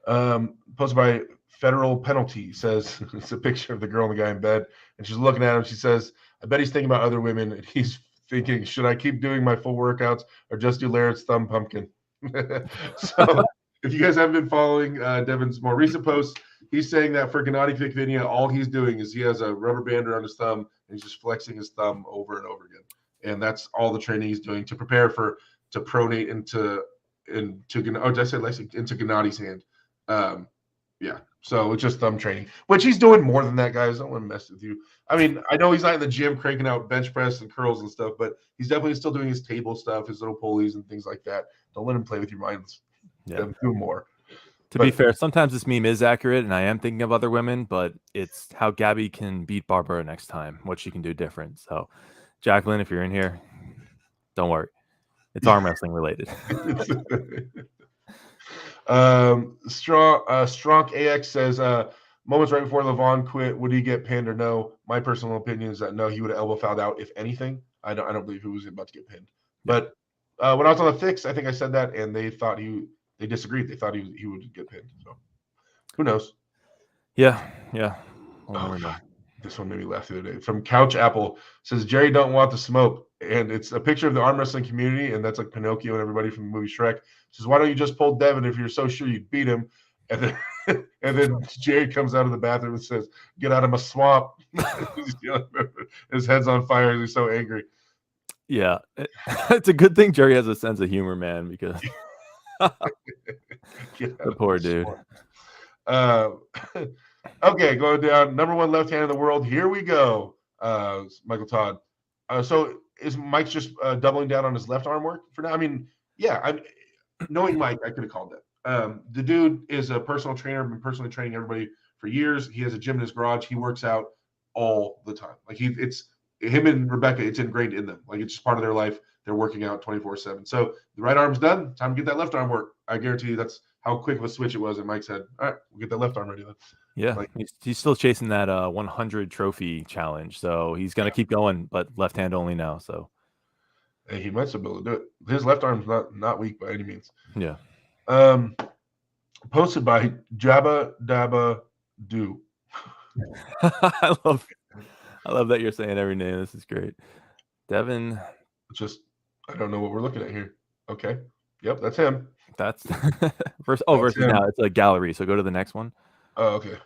Speaker 1: Posted by Federal Penalty says it's a picture of the girl and the guy in bed, and she's looking at him. She says, "I bet he's thinking about other women, and he's thinking, should I keep doing my full workouts or just do Laird's thumb pumpkin?" So if you guys haven't been following Devin's more recent posts, he's saying that for Gennady Fikvinia, all he's doing is he has a rubber band around his thumb, and he's just flexing his thumb over and over again. And that's all the training he's doing to prepare to pronate into Gennady's hand. So it's just thumb training, which he's doing more than that, guys. I don't want to mess with you. I mean, I know he's not in the gym cranking out bench press and curls and stuff, but he's definitely still doing his table stuff, his little pulleys and things like that. Don't let him play with your minds. Do more.
Speaker 2: To be fair, sometimes this meme is accurate, and I am thinking of other women, but it's how Gabby can beat Barbara next time, what she can do different. So, Jacqueline, if you're in here, don't worry. It's arm wrestling related.
Speaker 1: Strong AX says, moments right before Levon quit, would he get pinned or no? My personal opinion is that no, he would have elbow fouled out if anything. I don't believe he was about to get pinned. But when I was on the fix, I think I said that, and they disagreed. They thought he would get pinned. So who knows?
Speaker 2: Yeah. We'll never know.
Speaker 1: This one made me laugh the other day. From Couch Apple says, Jerry don't want the smoke. And it's a picture of the arm wrestling community, and that's like Pinocchio and everybody from the movie Shrek. Says, why don't you just pull Devin if you're so sure you'd beat him? And then Jerry comes out of the bathroom and says, get out of my swamp. His head's on fire. He's so angry.
Speaker 2: Yeah. It's a good thing Jerry has a sense of humor, man, because the poor dude.
Speaker 1: Okay, going down. Number 1 left hand in the world. Here we go. Michael Todd. So is Mike just doubling down on his left arm work for now? I mean, knowing Mike, I could have called that. The dude is a personal trainer, been personally training everybody for years. He has a gym in his garage. He works out all the time. Like it's him and Rebecca, it's ingrained in them. Like it's just part of their life. They're working out 24/7. So the right arm's time to get that left arm work. I guarantee you that's how quick of a switch it was in Mike's head. All right, we'll get that left arm ready then.
Speaker 2: Yeah,
Speaker 1: Like,
Speaker 2: he's still chasing that 100 trophy challenge, so he's gonna keep going, but left hand only now. So
Speaker 1: hey, he might still be able to do it. His left arm's not weak by any means.
Speaker 2: yeah.
Speaker 1: Posted by Jabba Dabba Do.
Speaker 2: I love that you're saying every name. This is great. Devin.
Speaker 1: Just I don't know what we're looking at here. Okay. Yep, that's him.
Speaker 2: That's versus
Speaker 1: That's him.
Speaker 2: now. It's a gallery. So go to the next one.
Speaker 1: Oh, okay.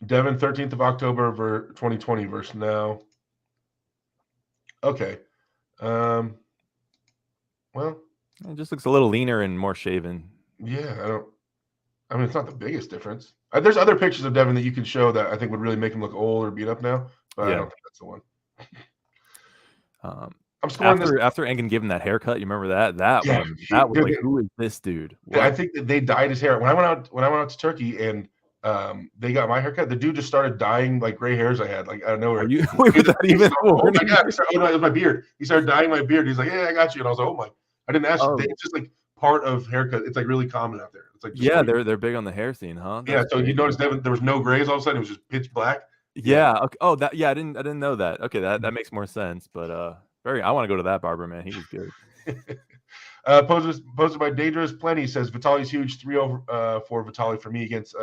Speaker 1: Devin, 13th of October 2020 versus now. Okay. Well,
Speaker 2: It just looks a little leaner and more shaven.
Speaker 1: yeah, I mean, it's not the biggest difference. There's other pictures of Devin that you can show that I think would really make him look old or beat up now, but I don't think that's the one. I'm scoring
Speaker 2: after Engen gave him that haircut. You remember that? That was like, who is this dude? What?
Speaker 1: I think that they dyed his hair when I went out to Turkey and they got my haircut. The dude just started dyeing like gray hairs I had, like out of nowhere.
Speaker 2: Wait, was that even?
Speaker 1: Oh my god! It was my beard. He started dyeing my beard. He's like, "Yeah, I got you," and I was like, "Oh my!" I didn't ask. Oh. It's just like part of haircut. It's like really common out there. It's like
Speaker 2: they're big on the hair scene, huh?
Speaker 1: That's so crazy. You noticed Devin, there was no grays all of a sudden. It was just pitch black.
Speaker 2: Yeah. Okay. Oh, I didn't know that. Okay, that makes more sense. But I want to go to that barber, man. He was good.
Speaker 1: Posted by Dangerous Plenty says Vitali's huge 3-0 for Vitali for me against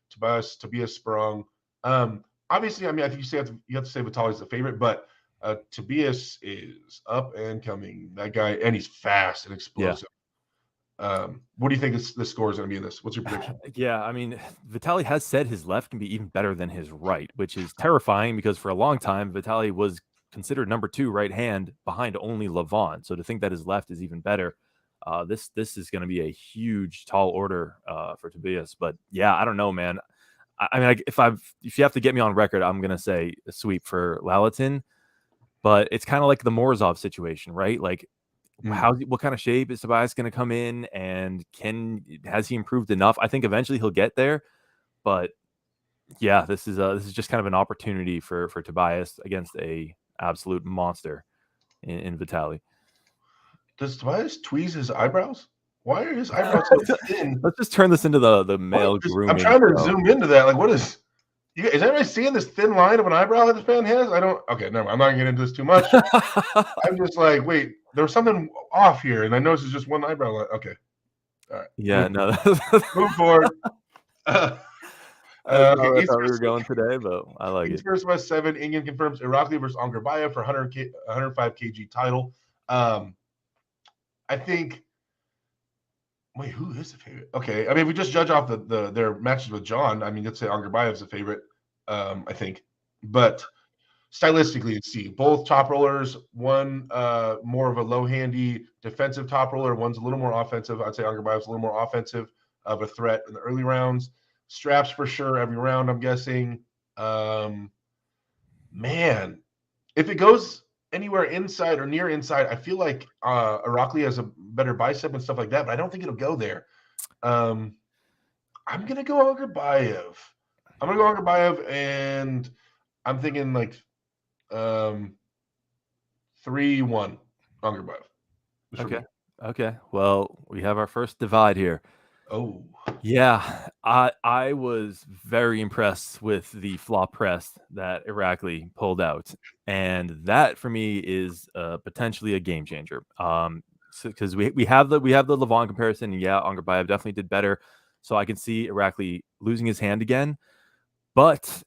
Speaker 1: Tobias Sprung. Obviously, I mean, I think you have to say Vitali's the favorite, but Tobias is up and coming. That guy, and he's fast and explosive. Yeah. What do you think the score is going to be in this? What's your prediction?
Speaker 2: Yeah, I mean, Vitali has said his left can be even better than his right, which is terrifying because for a long time, Vitali was considered number 2 right hand behind only Levon. So to think that his left is even better, this is going to be a huge tall order for Tobias. But yeah, I don't know, man. I mean, if you have to get me on record, I'm going to say a sweep for Lalatin. But it's kind of like the Morozov situation, right? Like, what kind of shape is Tobias going to come in, and has he improved enough? I think eventually he'll get there, but yeah, this is just kind of an opportunity for Tobias against a absolute monster in Vitali.
Speaker 1: Does Tobias tweeze his eyebrows? Why are his eyebrows so thin?
Speaker 2: Let's just turn this into the male grooming.
Speaker 1: I'm trying to zoom into that. Like, what is? Is everybody seeing this thin line of an eyebrow that this man has? I don't. Okay, never mind. I'm not gonna get into this too much. I'm just like, wait, there was something off here, and I noticed it's just one eyebrow line. Okay, all right.
Speaker 2: Yeah, no.
Speaker 1: Move forward.
Speaker 2: I thought we were going today, but I like it.
Speaker 1: First West 7. Engen confirms Irakli versus Angarbayev for 105 kg title. I think. Wait, who is the favorite? Okay, I mean, we just judge off their matches with John. I mean, let's say Angarbayev's the favorite, I think. But stylistically, let's see. Both top rollers, one more of a low-handy defensive top roller, one's a little more offensive. I'd say Angarbayev's a little more offensive of a threat in the early rounds. Straps for sure every round, I'm guessing. Man, if it goes anywhere inside or near inside, I feel like Irakli has a better bicep and stuff like that, but I don't think it'll go there. I'm gonna go Angarbayev. And I'm thinking like 3-1 Angarbayev.
Speaker 2: Okay. Well, we have our first divide here.
Speaker 1: Oh.
Speaker 2: Yeah, I was very impressed with the flop press that Irakli pulled out, and that for me is potentially a game changer. Because we have the Levon comparison, and yeah, Angarbayev definitely did better, so I can see Irakli losing his hand again, but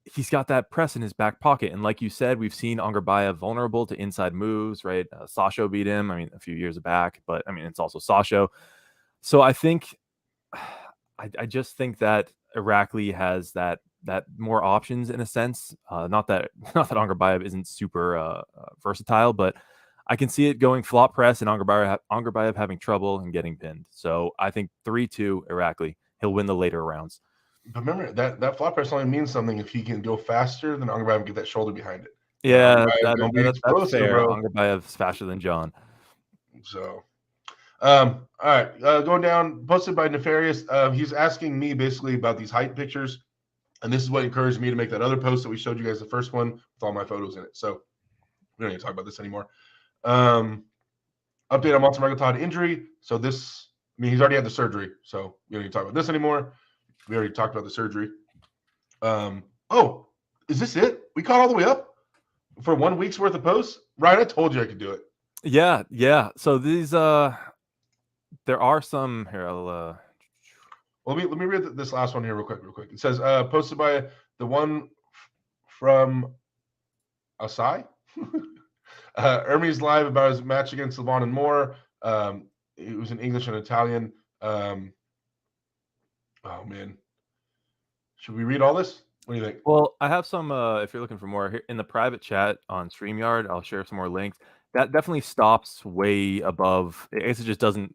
Speaker 2: he's got that press in his back pocket, and like you said, we've seen Angarbayev vulnerable to inside moves, right? Sasho beat him, I mean, a few years back, but I mean, it's also Sasho. So I think, I just think that Irakli has that more options in a sense. Not that Angarbayev isn't super versatile, but I can see it going flop press and Angarbayev having trouble and getting pinned. So I think 3-2 Irakli. He'll win the later rounds.
Speaker 1: But remember that flop press only means something if he can go faster than Angarbayev and get that shoulder behind it.
Speaker 2: Yeah, that's fair. Angarbayev's faster than John.
Speaker 1: So. All right, going down, posted by Nefarious. He's asking me basically about these height pictures, and this is what encouraged me to make that other post that we showed you guys, the first one with all my photos in it. So we don't need to talk about this anymore. Update on Todd injury. So this, I mean, he's already had the surgery, so we don't need to talk about this anymore. We already talked about the surgery. Oh, is this it? We caught all the way up for 1 week's worth of posts? Ryan, I told you I could do it.
Speaker 2: Yeah. So these there are some here. I'll
Speaker 1: let me read this last one here real quick. It says posted by the one from Asai. Hermes live about his match against Levon and more. It was in English and Italian. Oh man, should we read all this? What do you think?
Speaker 2: Well, I have some. If you're looking for more here in the private chat on StreamYard, I'll share some more links. That definitely stops way above. I guess it just doesn't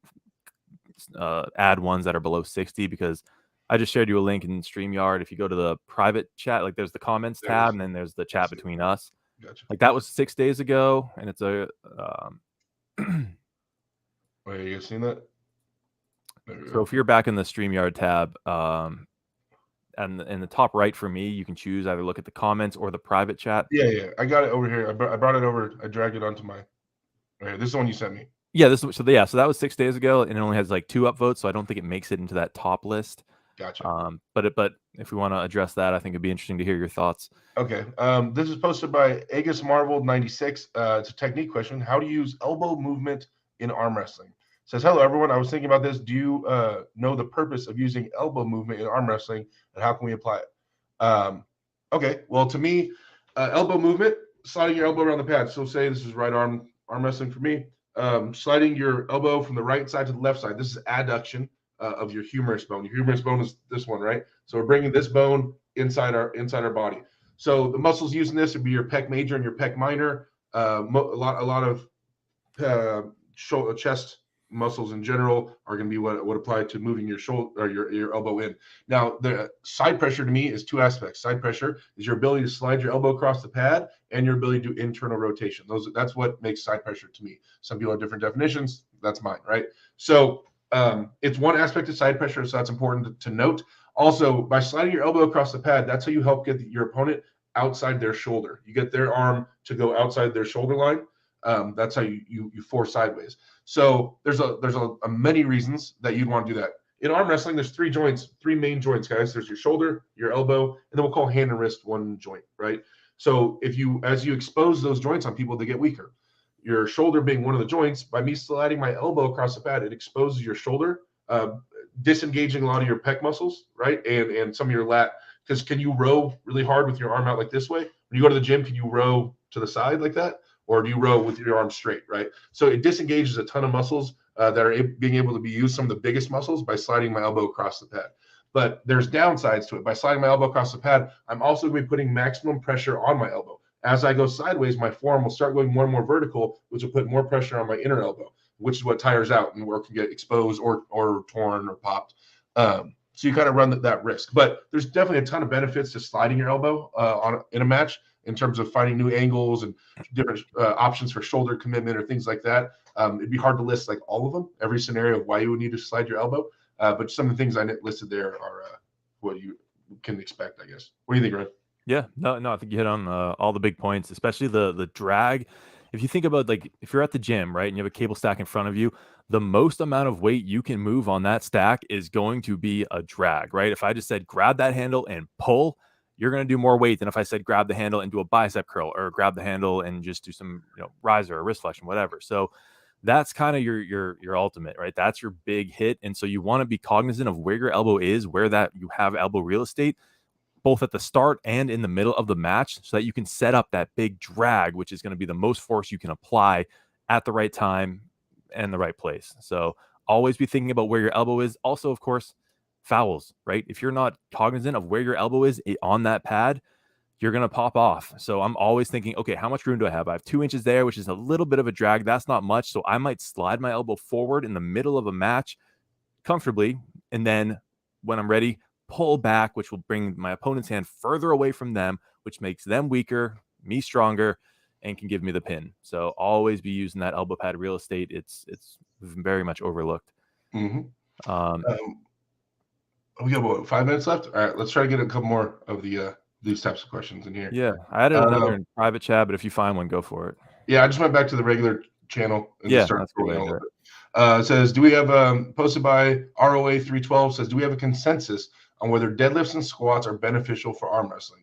Speaker 2: add ones that are below 60 because I just shared you a link in StreamYard. If you go to the private chat, like there's the comments tab, and then there's the chat between us.
Speaker 1: Gotcha.
Speaker 2: Like that was 6 days ago, and it's a.
Speaker 1: Wait, you guys seen that?
Speaker 2: So if you're back in the StreamYard tab, and in the top right for me, you can choose either look at the comments or the private chat.
Speaker 1: Yeah, I got it over here. I brought it over. I dragged it onto my. Right, this is the one you sent me.
Speaker 2: Yeah, so that was 6 days ago, and it only has like 2 upvotes, so I don't think it makes it into that top list.
Speaker 1: Gotcha.
Speaker 2: But if we want to address that, I think it'd be interesting to hear your thoughts.
Speaker 1: Okay. This is posted by Agus Marvel 96. It's a technique question. How to use elbow movement in arm wrestling? It says, hello everyone. I was thinking about this. Do you know the purpose of using elbow movement in arm wrestling, and how can we apply it? Okay. Well, to me, elbow movement, sliding your elbow around the pad. So say this is right arm wrestling for me. Sliding your elbow from the right side to the left side. This is adduction of your humerus bone. Your humerus bone is this one, right? So we're bringing this bone inside our body. So the muscles using this would be your pec major and your pec minor. A lot of chest muscles in general are going to be what would apply to moving your shoulder or your elbow in. Now, the side pressure to me is 2 aspects. Side pressure is your ability to slide your elbow across the pad and your ability to do internal rotation. That's what makes side pressure to me. Some people have different definitions. That's mine, right? So it's one aspect of side pressure, so that's important to note. Also, by sliding your elbow across the pad, that's how you help get your opponent outside their shoulder. You get their arm to go outside their shoulder line. That's how you force sideways. So there's many reasons that you'd want to do that. In arm wrestling, there's 3 main joints, guys. There's your shoulder, your elbow, and then we'll call hand and wrist one joint, right? So as you expose those joints on people, they get weaker. Your shoulder being one of the joints, by me sliding my elbow across the pad, it exposes your shoulder, disengaging a lot of your pec muscles, right? And some of your lat. Because can you row really hard with your arm out like this way? When you go to the gym, can you row to the side like that? Or do you row with your arm straight, right? So it disengages a ton of muscles that are being able to be used, some of the biggest muscles, by sliding my elbow across the pad. But there's downsides to it. By sliding my elbow across the pad, I'm also going to be putting maximum pressure on my elbow. As I go sideways, my forearm will start going more and more vertical, which will put more pressure on my inner elbow, which is what tires out and where it can get exposed or torn or popped. So you kind of run that risk. But there's definitely a ton of benefits to sliding your elbow in a match in terms of finding new angles and different options for shoulder commitment or things like that. It'd be hard to list like all of them, every scenario of why you would need to slide your elbow. But some of the things I listed there are what you can expect, I guess. What do you think, Ryan?
Speaker 2: Yeah, no, I think you hit on all the big points, especially the drag. If you think about, like, if you're at the gym, right, and you have a cable stack in front of you, the most amount of weight you can move on that stack is going to be a drag, right? If I just said grab that handle and pull, you're going to do more weight than if I said grab the handle and do a bicep curl, or grab the handle and just do some riser or wrist flexion, whatever. So that's kind of your ultimate, right? That's your big hit. And so you want to be cognizant of where your elbow is, where that you have elbow real estate, both at the start and in the middle of the match, so that you can set up that big drag, which is going to be the most force you can apply at the right time and the right place. So always be thinking about where your elbow is. Also, of course, fouls, right? If you're not cognizant of where your elbow is on that pad, you're going to pop off. So I'm always thinking, okay, how much room do I have? I have 2 inches there, which is a little bit of a drag. That's not much. So I might slide my elbow forward in the middle of a match comfortably. And then when I'm ready, pull back, which will bring my opponent's hand further away from them, which makes them weaker, me stronger, and can give me the pin. So always be using that elbow pad real estate. It's very much overlooked.
Speaker 1: Mm-hmm. We got what, 5 minutes left? All right, let's try to get a couple more of these types of questions in here.
Speaker 2: Yeah, I added another in private chat, but if you find one, go for it.
Speaker 1: Yeah, I just went back to the regular channel and
Speaker 2: yeah,
Speaker 1: started
Speaker 2: that's
Speaker 1: all of it. It says, do we have posted by ROA 312 says, do we have a consensus on whether deadlifts and squats are beneficial for arm wrestling.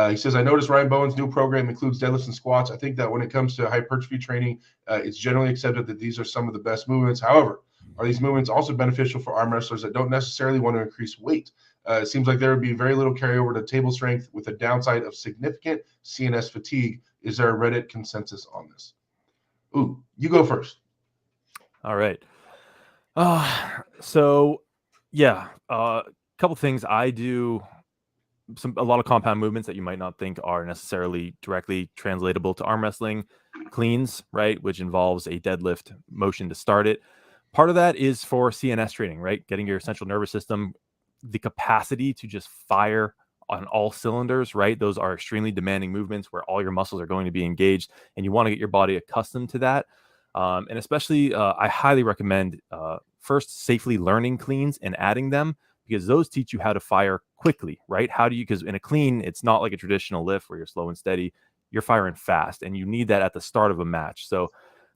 Speaker 1: He says, I noticed Ryan Bowen's new program includes deadlifts and squats. I think that when it comes to hypertrophy training, it's generally accepted that these are some of the best movements. However, are these movements also beneficial for arm wrestlers that don't necessarily want to increase weight? It seems like there would be very little carryover to table strength with a downside of significant CNS fatigue. Is there a Reddit consensus on this? Ooh, you go first.
Speaker 2: All right. So yeah, a couple things. I do a lot of compound movements that you might not think are necessarily directly translatable to arm wrestling. Cleans, right, which involves a deadlift motion to start it. Part of that is for CNS training, right? Getting your central nervous system the capacity to just fire on all cylinders, right? Those are extremely demanding movements where all your muscles are going to be engaged, and you want to get your body accustomed to that. And especially, I highly recommend first safely learning cleans and adding them, because those teach you how to fire quickly, right? Because in a clean, it's not like a traditional lift where you're slow and steady. You're firing fast, and you need that at the start of a match. So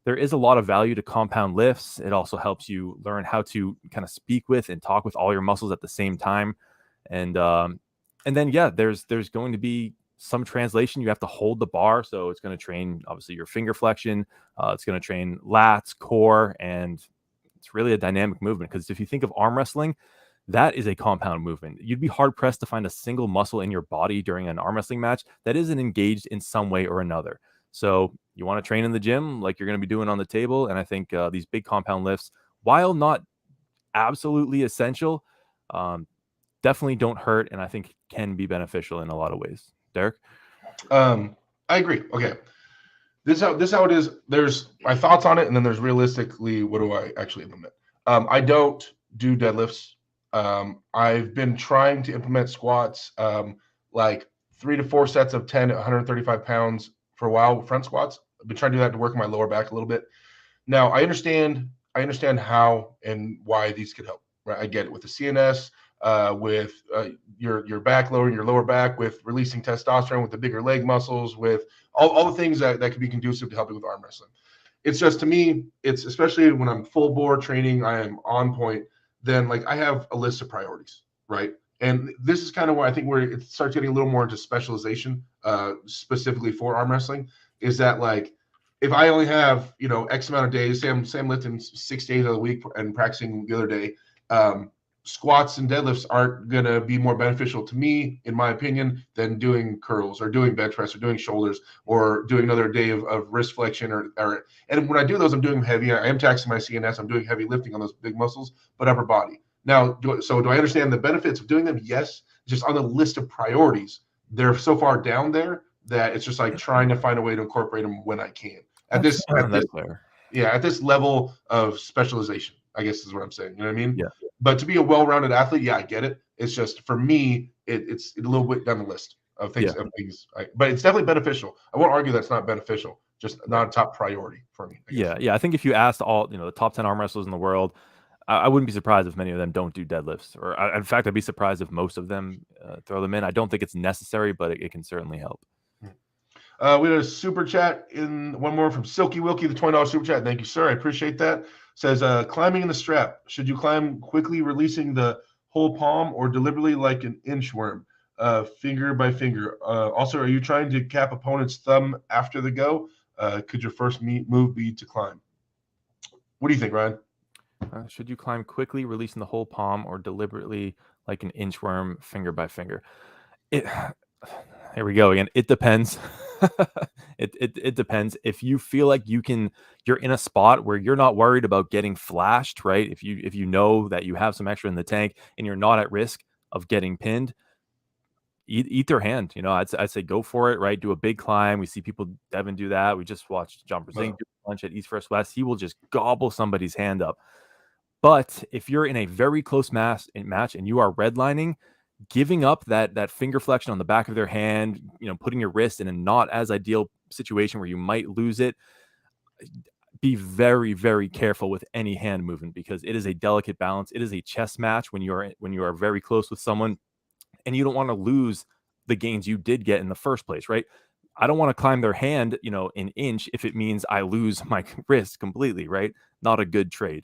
Speaker 2: there is a lot of value to compound lifts. It also helps you learn how to kind of speak with and talk with all your muscles at the same time. And then, yeah, there's going to be some translation. You have to hold the bar. So it's going to train, obviously, your finger flexion. It's going to train lats, core, and it's really a dynamic movement. Because if you think of arm wrestling, that is a compound movement. You'd be hard pressed to find a single muscle in your body during an arm wrestling match that isn't engaged in some way or another. So you want to train in the gym like you're going to be doing on the table. And I think these big compound lifts, while not absolutely essential, definitely don't hurt, and I think can be beneficial in a lot of ways. Derek?
Speaker 1: I agree. Okay. This is how it is. There's my thoughts on it, and then there's realistically what do I actually implement. I don't do deadlifts. I've been trying to implement squats, like 3 to 4 sets of 10 at 135 pounds for a while, front squats. I've been trying to do that to work my lower back a little bit. Now I understand how and why these could help, right? I get it with the CNS, with your back lowering your lower back, with releasing testosterone, with the bigger leg muscles, with all the things that could be conducive to helping with arm wrestling. It's just, to me, it's especially when I'm full bore training, I am on point, then like I have a list of priorities, right? And this is kind of where I think where it starts getting a little more into specialization, specifically for arm wrestling, is that like if I only have, X amount of days, say I'm lifting 6 days of the week and practicing the other day, squats and deadlifts aren't going to be more beneficial to me, in my opinion, than doing curls or doing bench press or doing shoulders or doing another day of wrist flexion and when I do those, I'm doing heavy. I am taxing my CNS. I'm doing heavy lifting on those big muscles, but upper body. Now, do I understand the benefits of doing them? Yes. Just on the list of priorities, they're so far down there that it's just like trying to find a way to incorporate them when I can. At this level of specialization, I guess is what I'm saying. You know what I mean?
Speaker 2: Yeah.
Speaker 1: But to be a well-rounded athlete, yeah, I get it. It's just for me, it's a little bit down the list of things.
Speaker 2: Yeah.
Speaker 1: But it's definitely beneficial. I won't argue that's not beneficial. Just not a top priority for me.
Speaker 2: Yeah. I think if you asked all the top 10 arm wrestlers in the world, I wouldn't be surprised if many of them don't do deadlifts. Or in fact, I'd be surprised if most of them throw them in. I don't think it's necessary, but it can certainly help.
Speaker 1: We had a super chat one more from Silky Wilkie, the $20 super chat. Thank you, sir. I appreciate that. Says, climbing in the strap. Should you climb quickly, releasing the whole palm, or deliberately like an inchworm, finger by finger? Also, are you trying to cap opponent's thumb after the go? Could your first move be to climb? What do you think, Ryan?
Speaker 2: Should you climb quickly, releasing the whole palm, or deliberately like an inchworm, finger by finger? Here we go again. It depends. It depends. If you feel like you're in a spot where you're not worried about getting flashed, right? If you know that you have some extra in the tank and you're not at risk of getting pinned, eat their hand. I'd say go for it, right? Do a big climb. We see Devin do that. We just watched John Brazing do a bunch at East First West. He will just gobble somebody's hand up. But if you're in a very close match and you are redlining, giving up that finger flexion on the back of their hand, putting your wrist in a not as ideal situation where you might lose it, be very, very careful with any hand movement, because it is a delicate balance. It is a chess match when you are very close with someone, and you don't want to lose the gains you did get in the first place, right? I don't want to climb their hand, an inch if it means I lose my wrist completely, right? Not a good trade.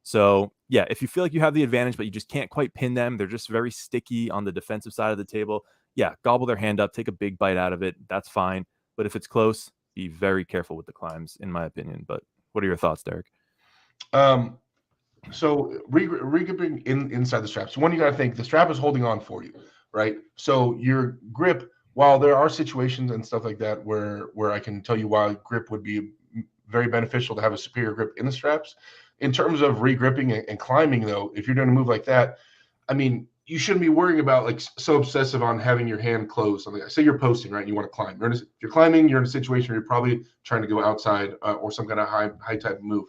Speaker 2: So yeah, if you feel like you have the advantage, but you just can't quite pin them, they're just very sticky on the defensive side of the table. Yeah, gobble their hand up, take a big bite out of it. That's fine. But if it's close, be very careful with the climbs, in my opinion. But what are your thoughts, Derek?
Speaker 1: So re-gripping inside the strap. So one, you got to think the strap is holding on for you, right? So your grip, while there are situations and stuff like that where I can tell you why grip would be very beneficial to have a superior grip in the straps, in terms of re-gripping and climbing, though, if you're doing a move like that, I mean, you shouldn't be worrying about like so obsessive on having your hand closed. Something. Say you're posting, right? And you want to climb. If you're climbing, you're in a situation where you're probably trying to go outside or some kind of high type of move.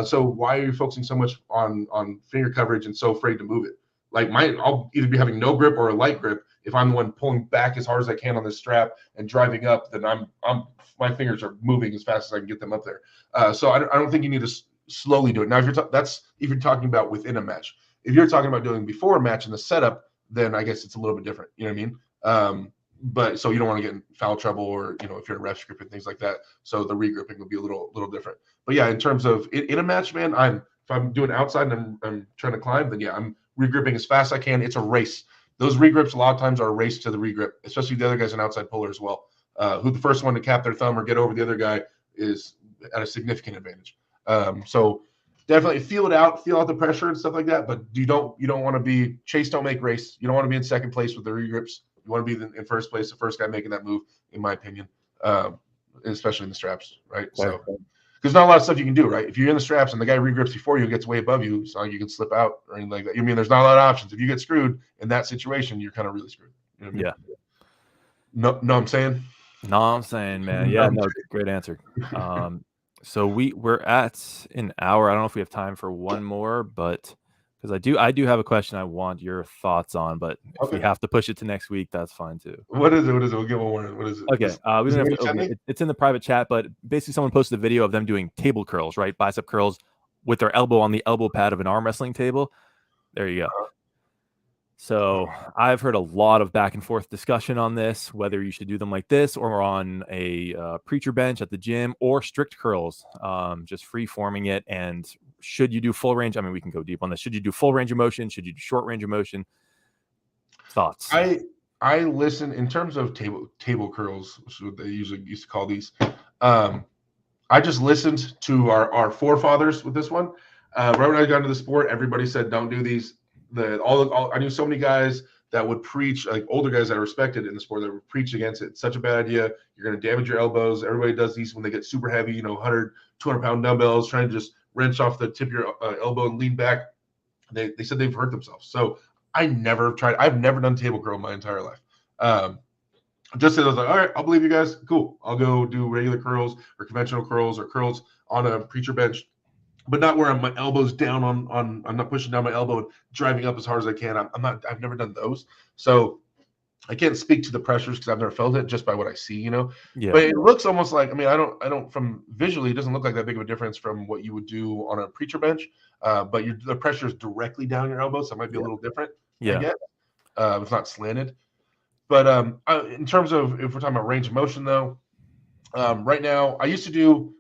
Speaker 1: So why are you focusing so much on finger coverage and so afraid to move it? Like I'll either be having no grip or a light grip. If I'm the one pulling back as hard as I can on this strap and driving up, then my fingers are moving as fast as I can get them up there. So I don't think you need to slowly do it. Now, if you're talking about within a match. If you're talking about doing before a match in the setup, then I guess it's a little bit different. You know what I mean? But so you don't want to get in foul trouble, or if you're in ref grip and things like that. So the regripping will be a little different. But yeah, in terms of in a match, man, if I'm doing outside and I'm trying to climb, then yeah, I'm regripping as fast as I can. It's a race. Those regrips a lot of times are a race to the regrip, especially the other guy's an outside puller as well. Who the first one to cap their thumb or get over the other guy is at a significant advantage. So definitely feel out the pressure and stuff like that. But you don't want to be chase, don't make race. You don't want to be in second place with the regrips. You want to be in first place, the first guy making that move, in my opinion, especially in the straps, right? So because not a lot of stuff you can do, right? If you're in the straps and the guy regrips before you, gets way above you, it's not like you can slip out or anything like that. I mean, there's not a lot of options. If you get screwed in that situation, you're kind of really screwed. You know what I mean?
Speaker 2: Yeah.
Speaker 1: No, I'm saying.
Speaker 2: No, I'm saying, man. Yeah, no, great answer. So we're at an hour. I don't know if we have time for one more, but because I do have a question I want your thoughts on, but if we have to push it to next week, that's fine too.
Speaker 1: What is it? We'll get one more. What is it?
Speaker 2: Okay. We don't have to open it. It's in the private chat, but basically someone posted a video of them doing table curls, right? Bicep curls with their elbow on the elbow pad of an arm wrestling table. There you go. So I've heard a lot of back and forth discussion on this, whether you should do them like this or on a preacher bench at the gym, or strict curls, just free forming it. And should you do full range? I mean, we can go deep on this. Should you do full range of motion? Should you do short range of motion? Thoughts?
Speaker 1: I listen in terms of table curls, which is what they usually used to call these. I just listened to our forefathers with this one. Right when I got into the sport, everybody said don't do these. I knew so many guys that would preach, like older guys that I respected in the sport, that would preach against it. It's such a bad idea. You're going to damage your elbows. Everybody does these when they get super heavy, 100, 200-pound dumbbells, trying to just wrench off the tip of your elbow and lean back. They said they've hurt themselves. So I've never done table curl my entire life. Just as I was like, all right, I'll believe you guys. Cool. I'll go do regular curls or conventional curls or curls on a preacher bench, but not where my elbow's down on I'm not pushing down my elbow and driving up as hard as I can. I've never done those. So I can't speak to the pressures because I've never felt it, just by what I see,
Speaker 2: Yeah.
Speaker 1: But it looks almost like, I don't from visually, it doesn't look like that big of a difference from what you would do on a preacher bench. But the pressure is directly down your elbow, so it might be a little different.
Speaker 2: Yeah.
Speaker 1: I guess. It's not slanted. But in terms of, if we're talking about range of motion, though, right now I used to do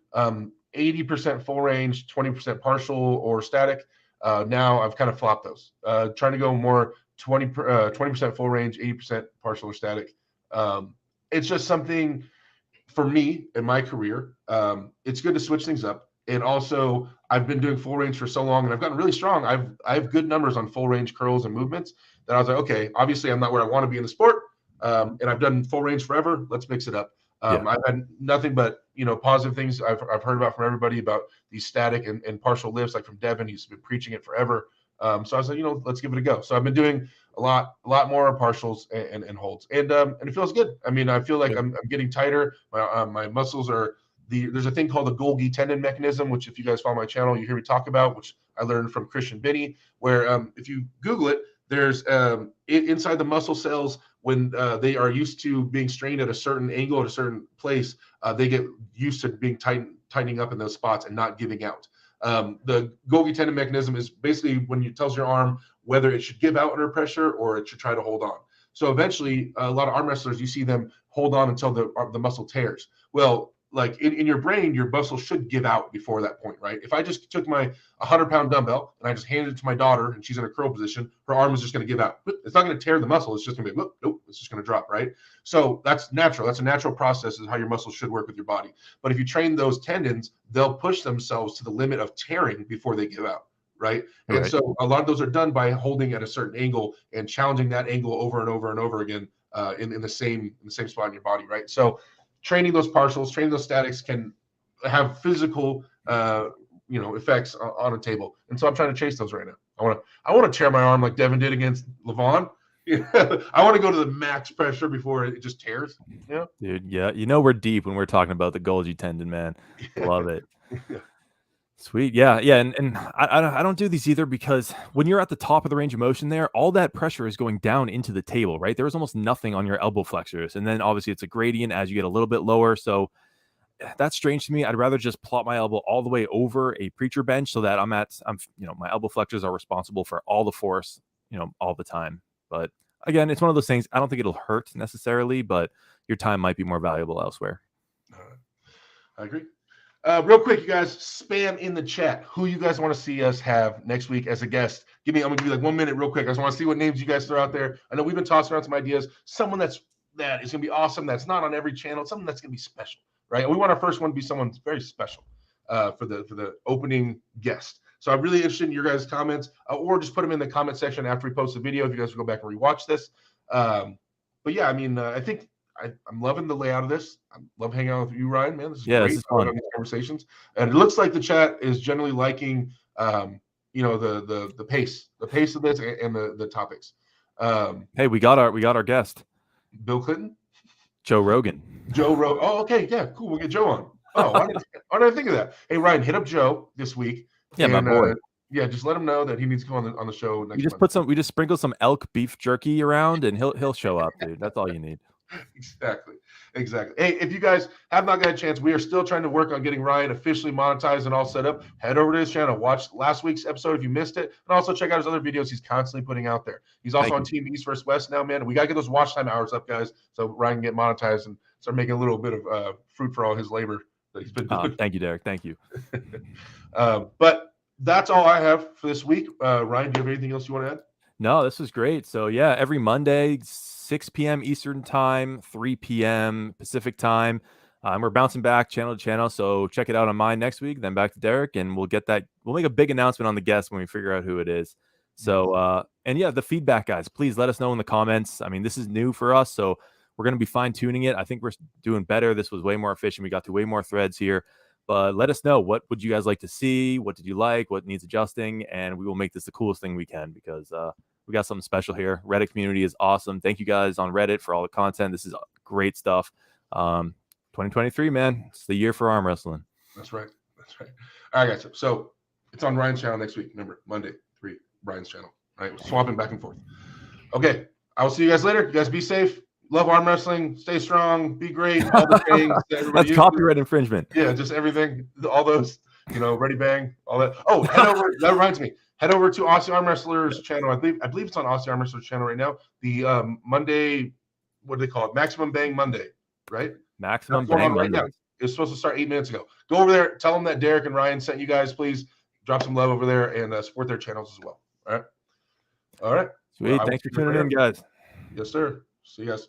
Speaker 1: 80% full range, 20% partial or static. Now I've kind of flopped those. Trying to go more 20% full range, 80% partial or static. It's just something for me in my career. It's good to switch things up. And also, I've been doing full range for so long, and I've gotten really strong. I have good numbers on full range curls and movements that I was like, okay, obviously I'm not where I want to be in the sport, and I've done full range forever. Let's mix it up. I've had nothing but positive things I've heard about from everybody about these static and partial lifts, like from Devin. He's been preaching it forever. So I was like, let's give it a go. So I've been doing a lot more partials and holds, and it feels good. I mean, I feel like I'm getting tighter. My muscles are there's a thing called the Golgi tendon mechanism, which if you guys follow my channel, you hear me talk about, which I learned from Christian Binney, where if you Google it, there's inside the muscle cells, when they are used to being strained at a certain angle at a certain place, they get used to being tightening up in those spots and not giving out. The Golgi tendon mechanism is basically when it tells your arm whether it should give out under pressure or it should try to hold on. So eventually, a lot of arm wrestlers, you see them hold on until the muscle tears. Well, like in your brain, your muscle should give out before that point, right? If I just took my 100-pound dumbbell and I just handed it to my daughter and she's in a curl position, her arm is just going to give out. It's not going to tear the muscle. It's just going to be, nope, it's just going to drop, right? So that's natural. That's a natural process, is how your muscles should work with your body. But if you train those tendons, they'll push themselves to the limit of tearing before they give out, right? And so a lot of those are done by holding at a certain angle and challenging that angle over and over and over again in the same spot in your body, right? So training those partials, training those statics can have physical, effects on a table. And so I'm trying to chase those right now. I want to tear my arm like Devin did against Levon. I want to go to the max pressure before it just tears. Yeah,
Speaker 2: dude. Yeah, we're deep when we're talking about the Golgi tendon, man. Love it.
Speaker 1: Yeah.
Speaker 2: Sweet. Yeah. And I don't do these either, because when you're at the top of the range of motion there, all that pressure is going down into the table, right? There's almost nothing on your elbow flexors. And then obviously it's a gradient as you get a little bit lower. So that's strange to me. I'd rather just plot my elbow all the way over a preacher bench so that I'm my elbow flexors are responsible for all the force, all the time. But again, it's one of those things. I don't think it'll hurt necessarily, but your time might be more valuable elsewhere.
Speaker 1: I agree. Real quick, you guys, spam in the chat who you guys want to see us have next week as a guest. I'm going to give you like 1 minute real quick. I just want to see what names you guys throw out there. I know we've been tossing around some ideas. Someone that is going to be awesome, that's not on every channel, something that's going to be special, right? And we want our first one to be someone very special for the opening guest. So I'm really interested in your guys' comments, or just put them in the comment section after we post the video if you guys will go back and rewatch this. But yeah, I mean, I think I'm loving the layout of this. I love hanging out with you, Ryan, man. This is great.
Speaker 2: This is fun.
Speaker 1: On these conversations. And it looks like the chat is generally liking, the pace of this and the topics.
Speaker 2: Hey, we got our guest.
Speaker 1: Bill Clinton?
Speaker 2: Joe Rogan.
Speaker 1: Oh, okay. Yeah, cool. We'll get Joe on. Oh, why did I think of that? Hey, Ryan, hit up Joe this week.
Speaker 2: Yeah, my boy.
Speaker 1: Just let him know that he needs to go on the show next month.
Speaker 2: We just sprinkle some elk beef jerky around and he'll show up, dude. That's all you need.
Speaker 1: Exactly. Hey, if you guys have not got a chance, we are still trying to work on getting Ryan officially monetized and all set up. Head over to his channel, watch last week's episode if you missed it, and also check out his other videos he's constantly putting out there. He's also on Team East vs. West now, man. We got to get those watch time hours up, guys, so Ryan can get monetized and start making a little bit of fruit for all his labor that he's been doing.
Speaker 2: Thank you, Derek. Thank you.
Speaker 1: But that's all I have for this week. Ryan, do you have anything else you want to add?
Speaker 2: No, this was great. So yeah, every Monday, 6 p.m. Eastern time, 3 p.m. Pacific time. We're bouncing back channel to channel. So check it out on mine next week, then back to Derek, and we'll make a big announcement on the guest when we figure out who it is. So, and yeah, the feedback, guys, please let us know in the comments. I mean, this is new for us, so we're going to be fine tuning it. I think we're doing better. This was way more efficient. We got to way more threads here. But let us know, what would you guys like to see? What did you like? What needs adjusting? And we will make this the coolest thing we can, because we got something special here. Reddit community is awesome. Thank you guys on Reddit for all the content. This is great stuff. 2023, man. It's the year for arm wrestling.
Speaker 1: That's right. All right, guys. So it's on Ryan's channel next week. Remember, Monday, 3, Ryan's channel. All right, we're swapping back and forth. Okay, I will see you guys later. You guys be safe. Love arm wrestling. Stay strong. Be great. All the things that
Speaker 2: that's copyright infringement.
Speaker 1: Yeah, just everything. All those, Ready Bang, all that. Oh, head over. That reminds me. Head over to Aussie Arm Wrestler's channel. I believe it's on Aussie Arm Wrestler's channel right now. The Monday, what do they call it? Maximum Bang Monday, right?
Speaker 2: Maximum Bang Monday.
Speaker 1: Right, it's supposed to start 8 minutes ago. Go over there. Tell them that Derek and Ryan sent you guys. Please drop some love over there and support their channels as well. All right.
Speaker 2: Sweet. Thanks for tuning in, guys.
Speaker 1: Yes, sir. See you guys.